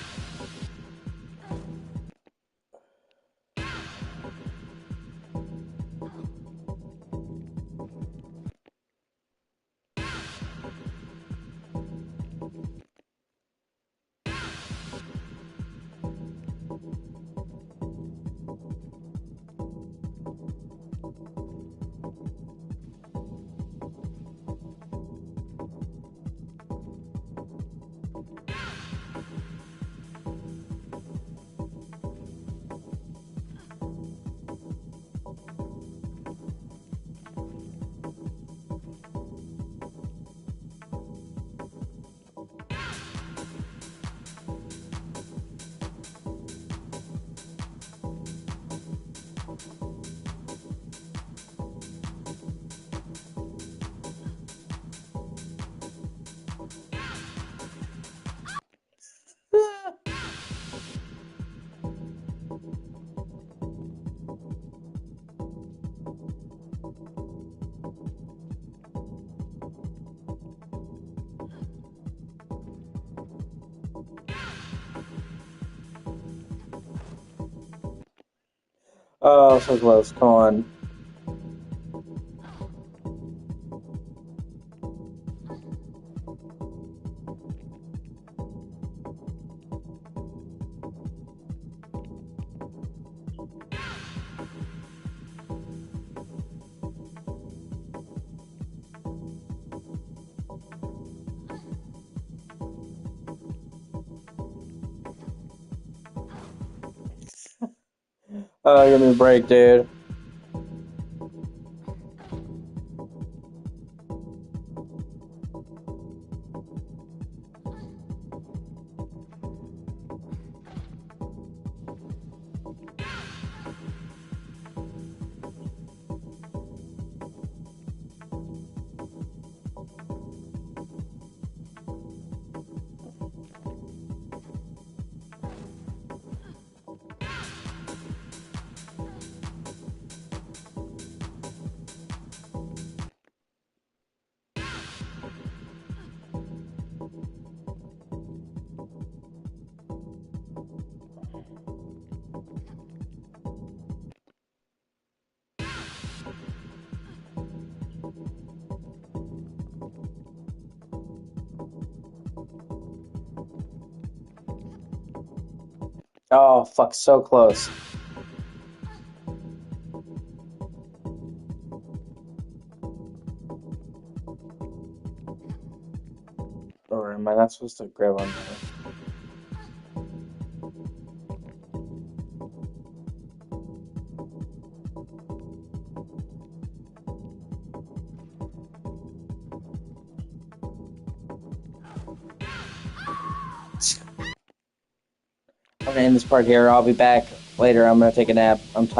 Oh, so close. Come on. Oh, give me a break, dude. Oh, fuck, so close. Or am I not supposed to grab on that? I'm gonna end this part here. I'll be back later. I'm gonna take a nap. I'm tired.